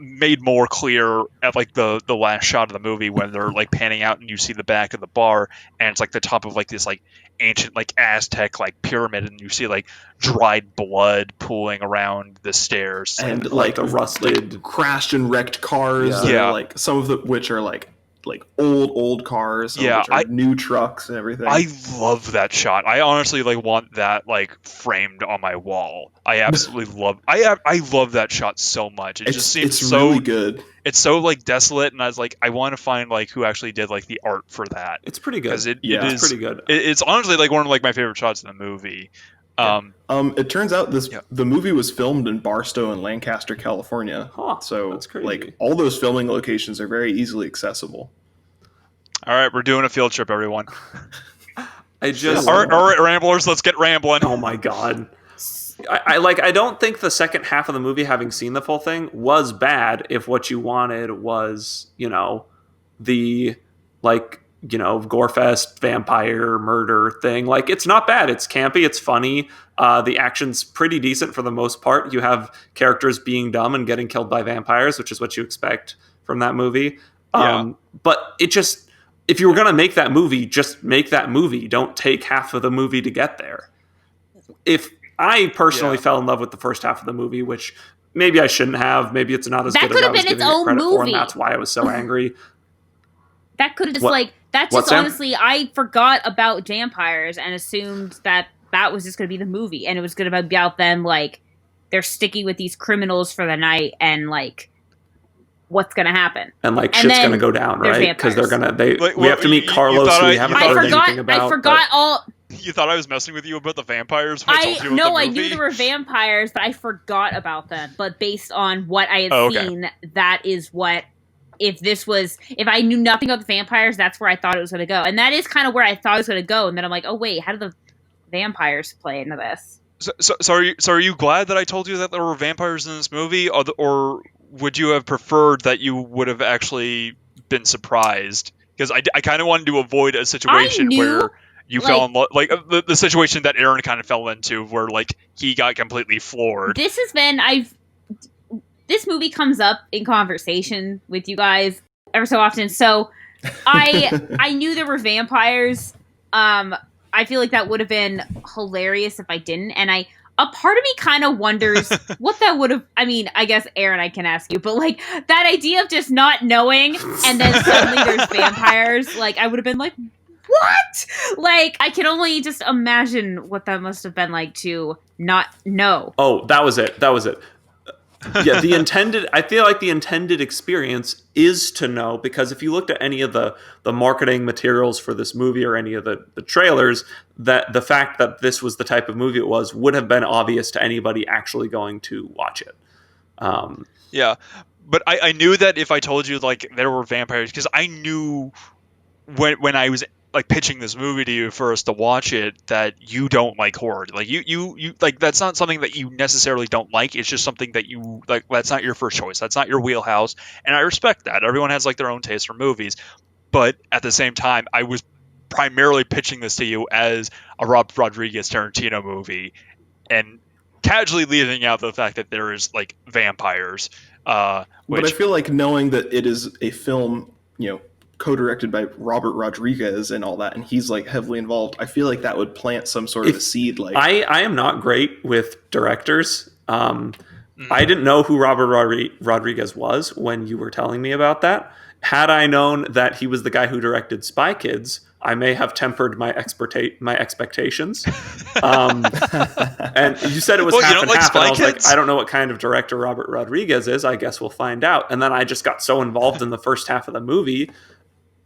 made more clear at like the last shot of the movie when they're like panning out and you see the back of the bar, and it's like the top of like this like ancient like Aztec like pyramid, and you see like dried blood pooling around the stairs and like the rusted crashed and wrecked cars. Yeah. Like some of which are like like old cars, some of which are new trucks and everything. I love that shot. I honestly like want that like framed on my wall. I absolutely love. I love that shot so much. It just seems so really good. It's so like desolate, and I was like, I want to find like who actually did like the art for that. It's pretty good. Because it is it's pretty good. It's honestly like one of like my favorite shots in the movie. It turns out the movie was filmed in Barstow and Lancaster, California. So that's crazy. Like all those filming locations are very easily accessible. All right, we're doing a field trip, everyone. I just all right, ramblers, let's get rambling. Oh my god. I don't think the second half of the movie, having seen the full thing, was bad if what you wanted was, the gorefest vampire murder thing. Like, it's not bad. It's campy. It's funny. The action's pretty decent for the most part. You have characters being dumb and getting killed by vampires, which is what you expect from that movie. But it just, if you were going to make that movie, just make that movie. Don't take half of the movie to get there. If I personally fell in love with the first half of the movie, which maybe I shouldn't have. Maybe it's not as good as I was giving it credit for, and that's why I was so angry. That could have just that's just honestly, I forgot about vampires and assumed that was just going to be the movie, and it was going to be about them like they're sticky with these criminals for the night, and like what's going to happen, and like shit's going to go down, right? Because we have to meet Carlos, who we haven't heard anything about. I forgot all. You thought I was messing with you about the vampires? When I told you about the movie? I knew there were vampires, but I forgot about them. But based on what I had seen, that is what. If I knew nothing about the vampires, that's where I thought it was going to go. And that is kind of where I thought it was going to go. And then I'm like, oh, wait, how do the vampires play into this? So are you glad that I told you that there were vampires in this movie? Or would you have preferred that you would have actually been surprised? Because I kind of wanted to avoid a situation where you fell in love. Like, the situation that Aaron kind of fell into where, like, he got completely floored. This movie comes up in conversation with you guys ever so often. So I knew there were vampires. I feel like that would have been hilarious if I didn't. And a part of me kind of wonders what that would have, I mean, I guess Aaron, I can ask you, but like that idea of just not knowing and then suddenly there's vampires, like I would have been like, what? Like, I can only just imagine what that must have been like to not know. Oh, that was it. Yeah, I feel like the intended experience is to know, because if you looked at any of the marketing materials for this movie or any of the trailers, that the fact that this was the type of movie it was would have been obvious to anybody actually going to watch it. Yeah, but I knew that if I told you like there were vampires, because I knew when I was like pitching this movie to you for us to watch it, that you don't like horror. Like you like, that's not something that you necessarily don't like. It's just something that you like. That's not your first choice. That's not your wheelhouse. And I respect that. Everyone has like their own taste for movies. But at the same time, I was primarily pitching this to you as a Robert Rodriguez Tarantino movie, and casually leaving out the fact that there is like vampires. But I feel like knowing that it is a film, co-directed by Robert Rodriguez and all that, and he's like heavily involved, I feel like that would plant some sort of a seed. Like, I am not great with directors. I didn't know who Robert Rodriguez was when you were telling me about that. Had I known that he was the guy who directed Spy Kids, I may have tempered my expectations. And you said it was half and half, and I was like, I don't know what kind of director Robert Rodriguez is. I guess we'll find out. And then I just got so involved in the first half of the movie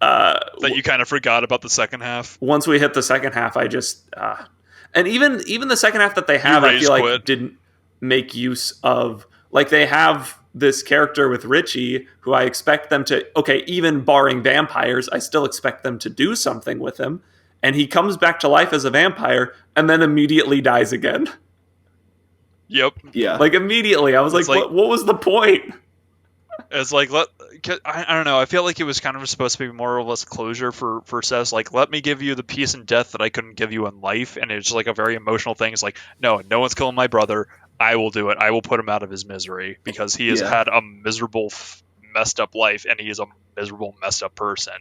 that you kind of forgot about the second half. Once we hit the second half, I just and even the second half that they have, I feel like didn't make use of, like, they have this character with Richie who I expect them to, even barring vampires, I still expect them to do something with him, and he comes back to life as a vampire and then immediately dies again. Yep. Yeah. Like, immediately. I was like, what was the point? It's like, I don't know. I feel like it was kind of supposed to be more or less closure for Seth. Like, let me give you the peace and death that I couldn't give you in life. And it's like a very emotional thing. It's like, no one's killing my brother. I will do it. I will put him out of his misery, because he has had a miserable, messed up life, and he is a miserable, messed up person.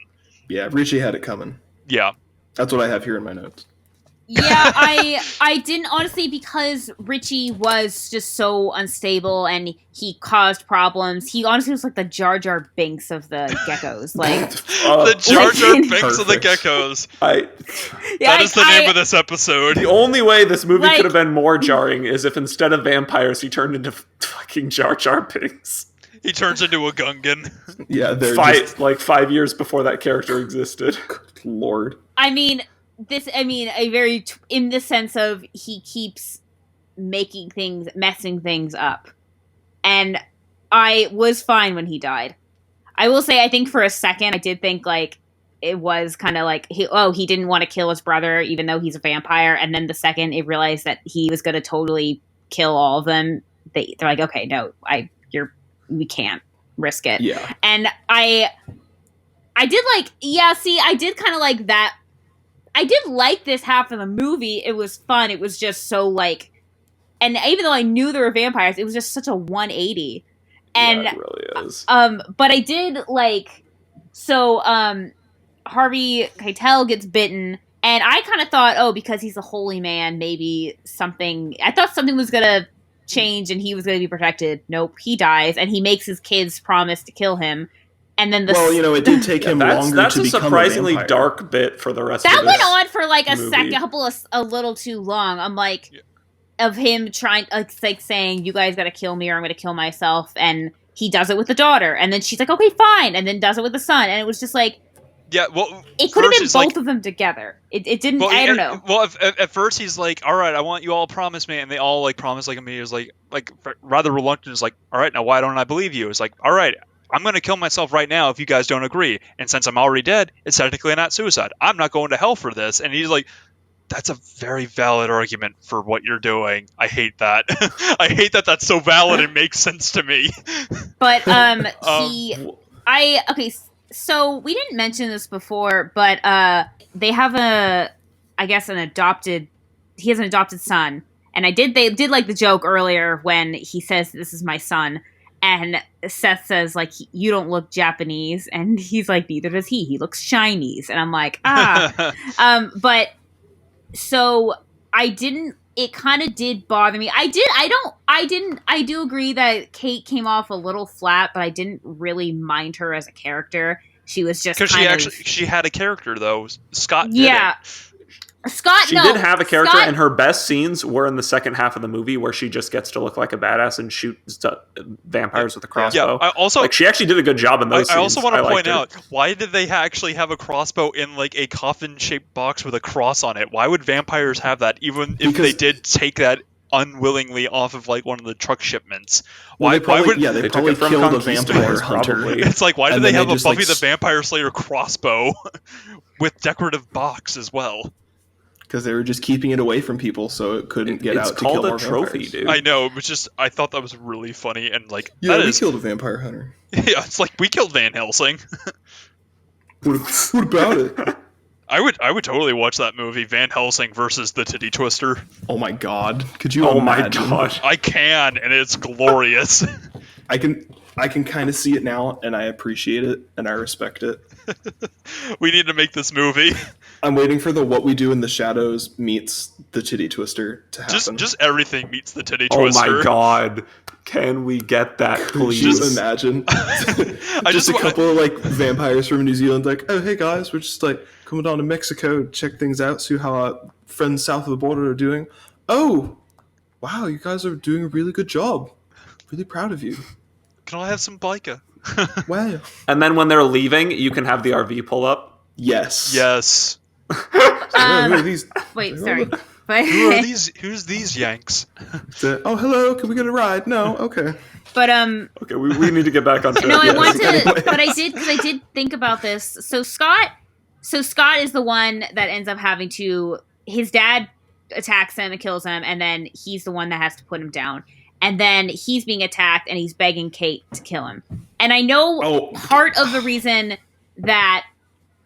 Yeah, Richie had it coming. Yeah. That's what I have here in my notes. Yeah, I didn't, honestly, because Richie was just so unstable and he caused problems. He honestly was like the Jar Jar Binks of the geckos. Like the Jar Jar Binks of the Perfect. geckos. Yeah, That is the name of this episode. The only way this movie Like- could have been more jarring is if instead of vampires, he turned into fucking Jar Jar Binks. He turns into a Gungan. Yeah, they're like 5 years before that character existed. Lord. in the sense of he keeps messing things up. And I was fine when he died. I will say, I think for a second, I did think, like, it was kind of like, he didn't want to kill his brother, even though he's a vampire. And then the second it realized that he was going to totally kill all of them, they're like, okay, no, we can't risk it. Yeah. And I did I did kind of like that. I did like this half of the movie. It was fun. It was just so, like, and even though I knew there were vampires, it was just such a 180. And yeah, it really is. but I did like, so Harvey Keitel gets bitten, and I kind of thought, because he's a holy man, maybe I thought something was gonna change and he was gonna be protected. Nope, he dies, and he makes his kids promise to kill him. And then it did take him longer that's to a become surprisingly a vampire. dark bit for the rest of that this went on for like movie. a little too long. I'm like, of him trying, like saying, you guys gotta kill me or I'm gonna kill myself. And he does it with the daughter. And then she's like, okay, fine. And then does it with the son. And it was just like, Yeah, well, it could have been both of them together. It didn't, I don't know. Well, at first he's like, all right, I want you all to promise me. And they all, like, promise, like, me. He was like rather reluctant. Is like, all right, now why don't I believe you? It's like, all right, I'm going to kill myself right now if you guys don't agree. And since I'm already dead, it's technically not suicide. I'm not going to hell for this. And he's like, that's a very valid argument for what you're doing. I hate that. I hate that that's so valid. It makes sense to me. But so we didn't mention this before, but they have he has an adopted son. And they did like the joke earlier when he says, this is my son. And Seth says, like, you don't look Japanese. And he's like, neither does he. He looks Chinese. And I'm like, but so it kind of did bother me. I do agree that Kate came off a little flat, but I didn't really mind her as a character. She was just because she had a character though. Scott didn't. She did have a character, and her best scenes were in the second half of the movie where she just gets to look like a badass and shoot vampires with a crossbow. Yeah, she actually did a good job in those scenes. I also want to point out, why did they actually have a crossbow in like a coffin-shaped box with a cross on it? Why would vampires have that, even if they did take that unwillingly off of like one of the truck shipments? They probably killed a vampire hunter. It's like, why did they have a Buffy the Vampire Slayer crossbow with decorative box as well? Because they were just keeping it away from people so it couldn't get out to kill more vampires. It's called a trophy, dude. I know, it was just, I thought that was really funny, and like, we killed a vampire hunter. Yeah, it's like, we killed Van Helsing. What about it? I would totally watch that movie, Van Helsing versus the Titty Twister. Oh my god. Could you imagine? Oh my god. I can, and it's glorious. I can kind of see it now, and I appreciate it, and I respect it. We need to make this movie. I'm waiting for the What We Do in the Shadows meets the Titty Twister to happen. Just everything meets the Titty Twister. Oh my god. Can we get that, please? Just imagine. just a couple of like vampires from New Zealand, like, oh hey guys, we're just like coming down to Mexico to check things out, see how our friends south of the border are doing. Oh, wow, you guys are doing a really good job. Really proud of you. Can I have some biker? Wow. And then when they're leaving, you can have the RV pull up. Yes. Wait, sorry. Who's these Yanks? Oh, hello. Can we get a ride? No. Okay. But okay, we need to get back on track. No, I want to, but I did think about this. So Scott is the one that ends up having to. His dad attacks him and kills him, and then he's the one that has to put him down. And then he's being attacked, and he's begging Kate to kill him. And I know part of the reason that,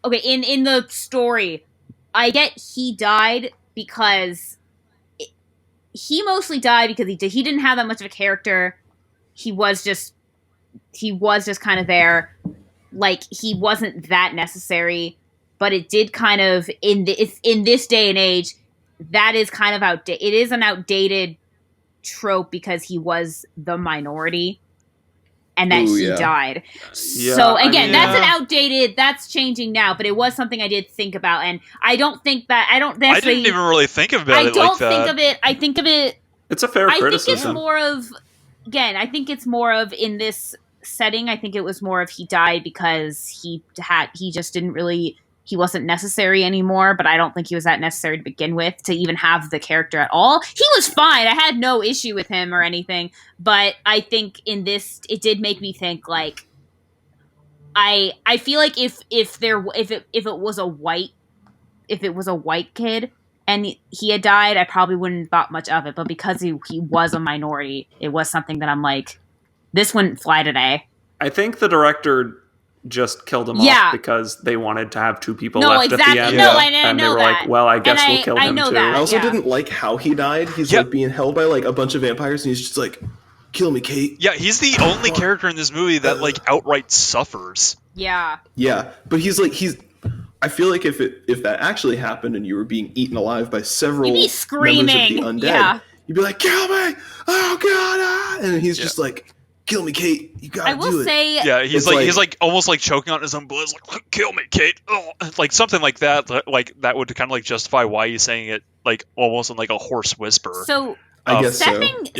in the story, I get he died because he mostly died because he didn't have that much of a character. He was just kind of there. Like, he wasn't that necessary, but it did kind of, in this day and age, that is kind of outdated. It is an outdated trope because he was the minority and that he died. Yeah, so again, that's changing now, but it was something I did think about, and I don't think that I didn't even really think about it like that. I think of it it's a fair criticism. I think it's more of, again, I think it's more of, in this setting, I think it was more of he died because he just didn't really, he wasn't necessary anymore, but I don't think he was that necessary to begin with, to even have the character at all. He was fine. I had no issue with him or anything, but I think in this, it did make me think, like, I feel like if it was a white kid and he had died, I probably wouldn't have thought much of it, but because he was a minority, it was something that I'm like, this wouldn't fly today. I think the director just killed him off because they wanted to have two people left at the end. And they were like, well, I guess we'll kill him too. I also didn't like how he died. He's like being held by like a bunch of vampires, and he's just like, kill me, Kate. Yeah, he's the only character in this movie that like outright suffers. Yeah. Yeah, but he's I feel like if that actually happened and you were being eaten alive by several you'd be screaming. members of the undead, you'd be like, kill me! Oh god! And he's just like, kill me, Kate. You gotta do it. I will say, he's like almost like choking on his own blood. He's like, kill me, Kate. Oh, like something like that. Like that would kind of like justify why he's saying it like almost in like a hoarse whisper. So I guess Seth and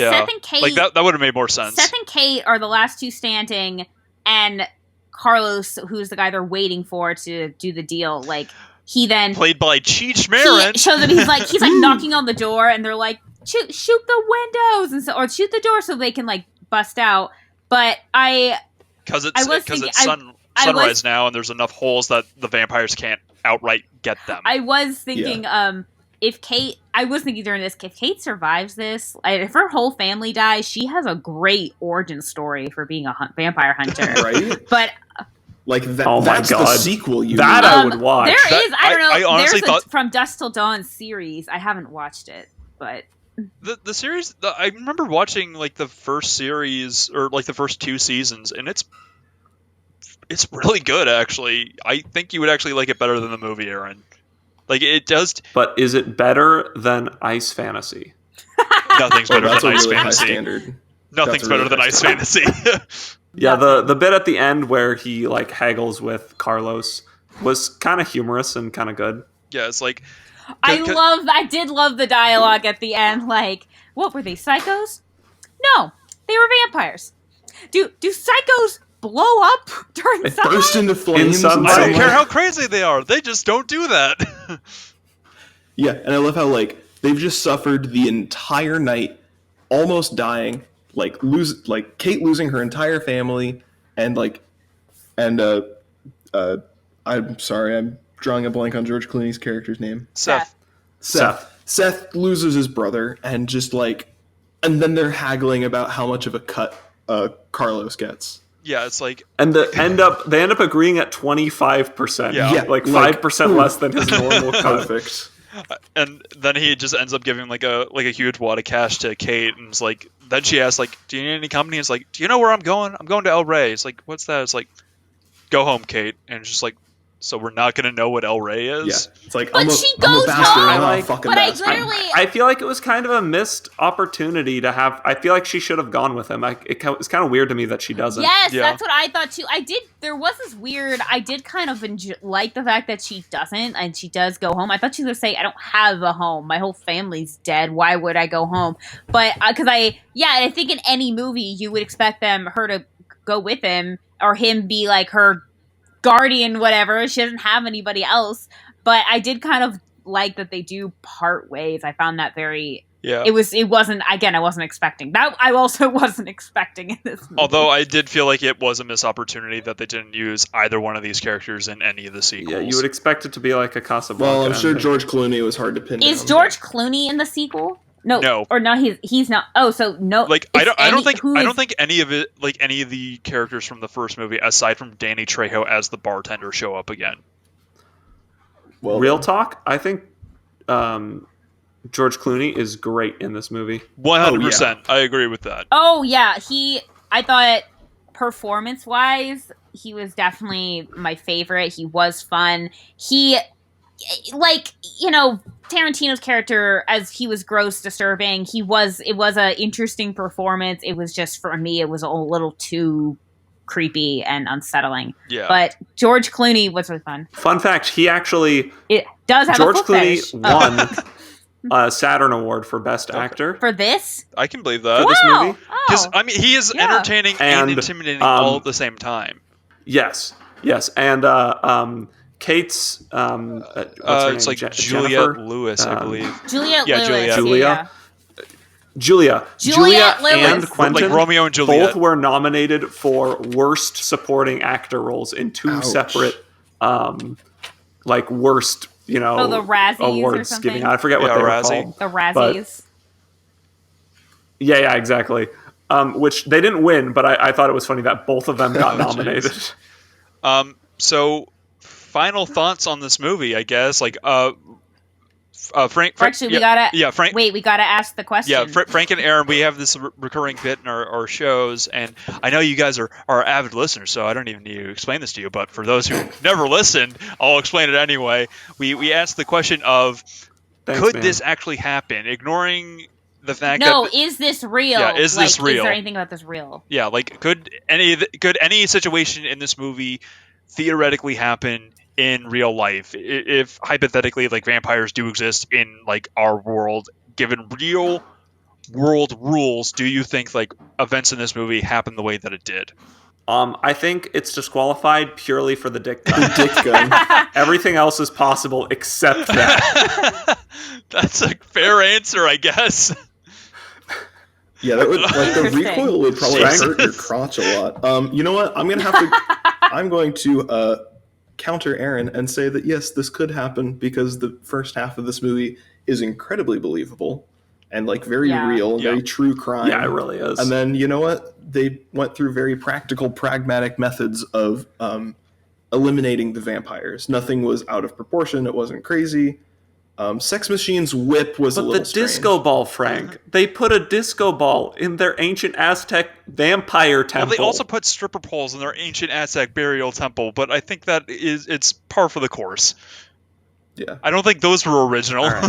Kate, like that would have made more sense. Seth and Kate are the last two standing, and Carlos, who's the guy they're waiting for to do the deal, like he then played by Cheech Marin, he shows up. He's like knocking on the door, and they're like, shoot the windows, and or shoot the door so they can like bust out. But because it's sunrise now, and there's enough holes that the vampires can't outright get them. I was thinking, if Kate, I was thinking during this, if Kate survives this, if her whole family dies, she has a great origin story for being a vampire hunter, right? But like that, that's the sequel. I would watch. There is, I don't know. I honestly thought From Dusk Till Dawn series. I haven't watched it, but. The series, I remember watching like the first series or like the first two seasons, and it's really good actually. I think you would actually like it better than the movie, Aaron. Like it does. But is it better than Ice Fantasy? Nothing's better than Ice really Fantasy. Nothing's better than Ice Fantasy. Yeah, the bit at the end where he like haggles with Carlos was kind of humorous and kind of good. Yeah, it's like. I did love the dialogue at the end. Like, what were they, psychos? No, they were vampires. Do psychos blow up during sunlight? They burst into flames. I don't care how crazy they are. They just don't do that. Yeah, and I love how like they've just suffered the entire night, almost dying. Like Kate losing her entire family, and I'm sorry, I'm drawing a blank on George Clooney's character's name. Seth. Seth loses his brother, and just like, and then they're haggling about how much of a cut Carlos gets. Yeah, it's like, and they end up agreeing at 25%. Yeah, like 5% less than his normal cut. Perfect. And then he just ends up giving like a huge wad of cash to Kate, and it's like, then she asks like, do you need any company? It's like, do you know where I'm going? I'm going to El Rey. It's like, what's that? It's like, go home, Kate. And it's just like, so we're not going to know what El Rey is? Yeah. It's like, but she goes home. But I feel like it was kind of a missed opportunity to have. I feel like she should have gone with him. It's kind of weird to me that she doesn't. Yes, that's what I thought too. There was this weird, I did kind of like the fact that she doesn't, and she does go home. I thought she was going to say, I don't have a home. My whole family's dead. Why would I go home? But, because I think in any movie, you would expect her to go with him, or him be like her guardian, whatever. She doesn't have anybody else, but I did kind of like that they do part ways. I found that very it wasn't, again, I wasn't expecting that. I also wasn't expecting in this movie. Although I did feel like it was a missed opportunity that they didn't use either one of these characters in any of the sequels. Yeah, you would expect it to be like a Casablanca. Well, I'm sure George Clooney was hard to pin down. Is George Clooney in the sequel? No, or no, he's not. Oh, so no. Like I don't think any of it, like any of the characters from the first movie, aside from Danny Trejo as the bartender, show up again. Well, real talk, I think George Clooney is great in this movie. 100%, I agree with that. Oh yeah, I thought performance wise, he was definitely my favorite. He was fun. like, Tarantino's character, as he was gross, disturbing, it was an interesting performance. It was just, for me, it was a little too creepy and unsettling. Yeah. But George Clooney was really fun. Fun fact, it does have George a foot Clooney fetish. won a Saturn Award for Best Actor. For this? I can believe that. For this movie? Because, I mean, he is entertaining and intimidating all at the same time. Yes. And Kate's what's her name? It's like Jennifer? Juliette Lewis, I believe. Juliette Lewis. Julia Lewis. And Quentin, like Romeo and Juliet, both were nominated for Worst Supporting Actor roles in two separate, worst, the Razzies awards giving out. I forget what they were called. The Razzies. Yeah, exactly. Which they didn't win, but I thought it was funny that both of them got nominated. So, final thoughts on this movie, I guess. Like, Frank. Actually, we gotta. Frank. Wait, we gotta ask the question. Yeah, Frank and Aaron, we have this recurring bit in our shows, and I know you guys are avid listeners, so I don't even need to explain this to you. But for those who never listened, I'll explain it anyway. We asked the question of, could this actually happen? Ignoring the fact that is this real? Yeah, is this real? Is there anything about this real? Yeah, like could any situation in this movie theoretically happen in real life, if hypothetically like vampires do exist in like our world, given real world rules, do you think like events in this movie happen the way that it did? I think it's disqualified purely for the dick gun. The dick gun. Everything else is possible except that. That's a fair answer, I guess. Yeah, that would the recoil would probably hurt your crotch a lot. You know what? I'm going to counter Aaron and say that yes, this could happen because the first half of this movie is incredibly believable and like very real, very true crime. Yeah, it really is. And then you know what? They went through very practical, pragmatic methods of eliminating the vampires. Nothing was out of proportion. It wasn't crazy. Sex Machine's whip was a little strange. Disco ball, Frank. They put a disco ball in their ancient Aztec vampire temple. Well, they also put stripper poles in their ancient Aztec burial temple, but I think that it's par for the course. Yeah. I don't think those were original. All right.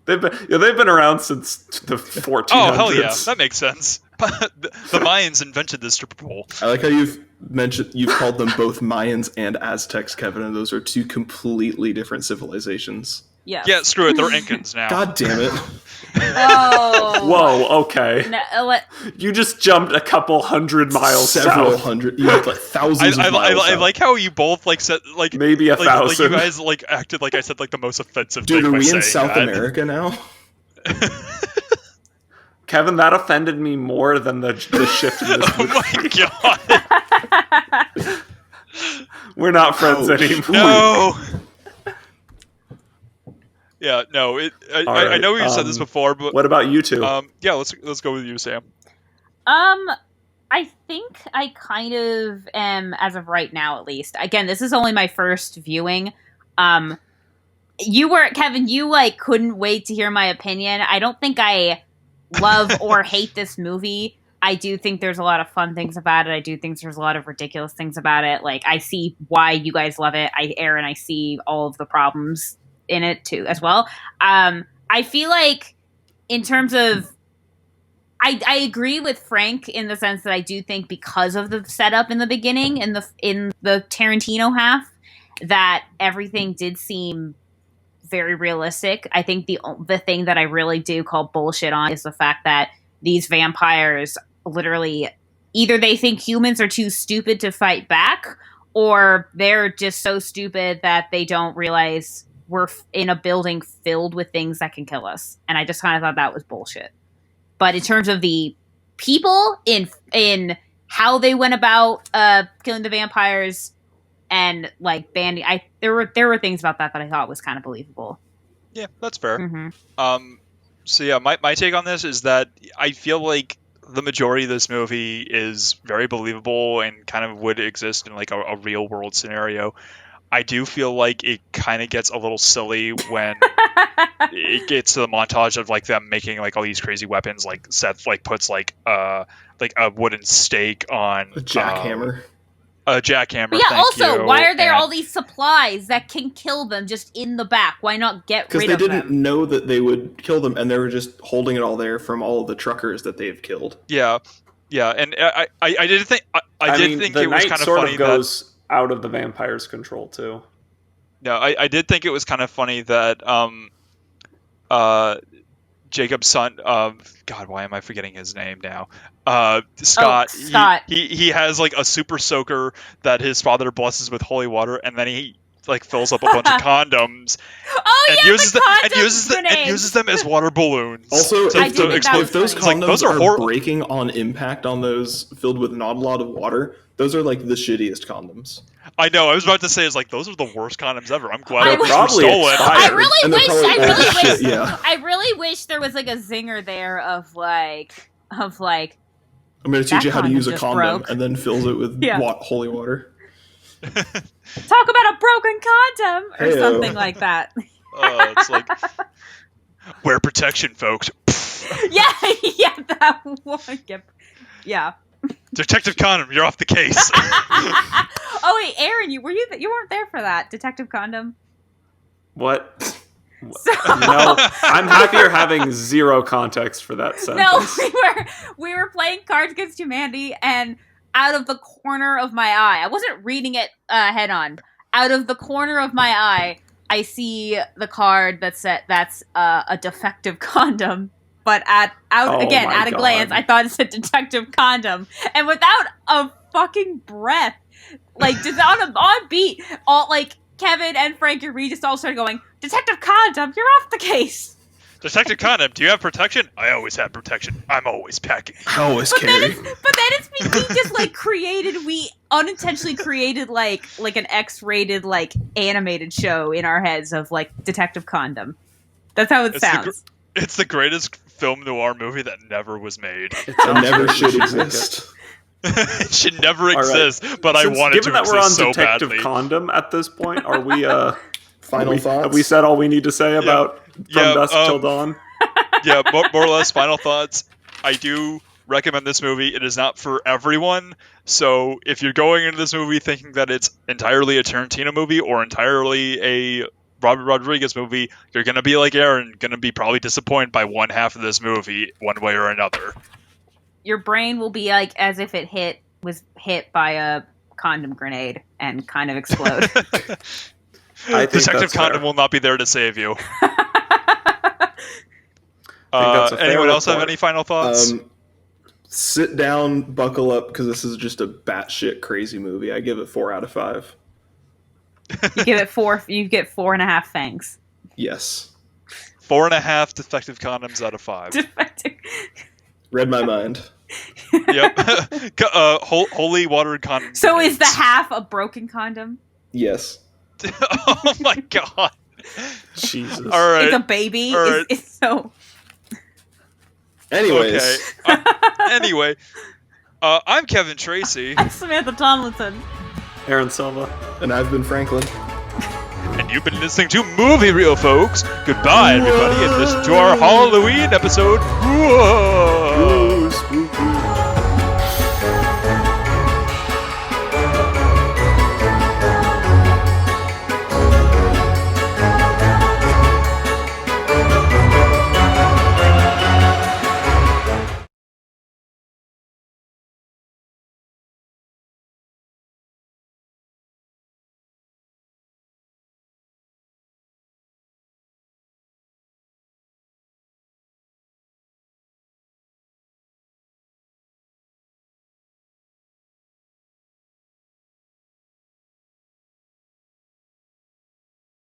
They've been around since the 1400s. Oh, hell yeah. That makes sense. The Mayans invented the stripper pole. I like how you've called them both Mayans and Aztecs, Kevin, and those are two completely different civilizations. Yes. Yeah, screw it. They're Incans now. God damn it. Oh. Whoa, okay. No, you just jumped a couple hundred miles Several south. hundred. You had like thousands of miles I like how you both like said like maybe a thousand. Like you guys like acted like I said like the most offensive thing. Dude, are we in South America now? Kevin, that offended me more than the shift in this movie. Oh my god. We're not friends anymore. No. Yeah, no. I know we've said this before, but what about you two? Yeah, let's go with you, Sam. I think I kind of am, as of right now at least. Again, this is only my first viewing. Kevin, you like couldn't wait to hear my opinion. I don't think I love or hate this movie. I do think there's a lot of fun things about it. I do think there's a lot of ridiculous things about it. Like, I see why you guys love it. Aaron, I see all of the problems in it too, as well. I feel like in terms of, I agree with Frank in the sense that I do think because of the setup in the beginning, in the Tarantino half, that everything did seem very realistic. I think the thing that I really do call bullshit on is the fact that these vampires literally either they think humans are too stupid to fight back, or they're just so stupid that they don't realize we're in a building filled with things that can kill us. And I just kind of thought that was bullshit. But in terms of the people in how they went about killing the vampires and like banding, there were things about that I thought was kind of believable. Yeah, that's fair. Mm-hmm. So yeah, my take on this is that I feel like the majority of this movie is very believable and kind of would exist in like a real world scenario. I do feel like it kind of gets a little silly when it gets to the montage of like them making like all these crazy weapons. Like Seth like puts like a wooden stake on a jackhammer. jackhammer. But yeah. Also, why are there and... all these supplies that can kill them just in the back? Why not get rid of them? Because they didn't know that they would kill them, and they were just holding it all there from all of the truckers that they've killed. Yeah, and I did think I did think it was kind of funny that goes out of the vampire's control too. No, I did think it was kind of funny that Jacob's son, God, why am I forgetting his name now? Scott. Scott. He has like a super soaker that his father blesses with holy water, and then he like fills up a bunch of condoms. Oh and yeah, uses them as water balloons. Also, if those funny. condoms are breaking on impact on those filled with not a lot of water, those are like the shittiest condoms. I know. I was about to say, those are the worst condoms ever. I'm glad those were probably stolen. I Yeah. really wish there was like a zinger there of like. I'm going to teach you how to use a condom, and then fills it with holy water. Talk about a broken condom or something like that. It's like wear protection, folks. yeah, that one. Yeah. Detective Condom, you're off the case. Oh wait, Aaron, you weren't there for that Detective Condom. What? No, I'm happier having zero context for that sentence. No, we were playing Cards Against Humanity, and out of the corner of my eye, I wasn't reading it head on. Out of the corner of my eye, I see the card that's a defective condom. But at a glance, I thought it said Detective Condom, and without a fucking breath, like just on beat, all like Kevin and Frank and Reed just all started going, Detective Condom, you're off the case. Detective Condom, do you have protection? I always have protection. I'm always packing. I always carry. But then it's we just like we unintentionally created like an X-rated like animated show in our heads of like Detective Condom. That's how it sounds. It's the greatest film noir movie that never was made. It never should exist. It should never exist, but I wanted to exist so badly. Given that we're on Detective Condom at this point, are we final thoughts? Have we said all we need to say about From Dusk Till Dawn? Yeah, more or less final thoughts. I do recommend this movie. It is not for everyone, so if you're going into this movie thinking that it's entirely a Tarantino movie or entirely a Robert Rodriguez movie, you're going to be like Aaron, going to be probably disappointed by one half of this movie, one way or another. Your brain will be like as if it was hit by a condom grenade and kind of explode. Detective Condom will not be there to save you. Anyone else have any final thoughts? Sit down, buckle up, because this is just a batshit crazy movie. I give it 4 out of 5. You give it 4. You get 4.5 fangs. Yes. 4.5 defective condoms out of 5. Read my mind. Yep. Holy water condom. So grenades. Is the half a broken condom? Yes. Oh my god. Jesus. All right. It's a baby. Right. It's so. Anyways. Okay. Anyway, I'm Kevin Tracy. I'm Samantha Tomlinson. Aaron Silva. And I've been Franklin. And you've been listening to Movie Reel, folks. Goodbye, everybody, and listen to our Halloween episode. Whoa!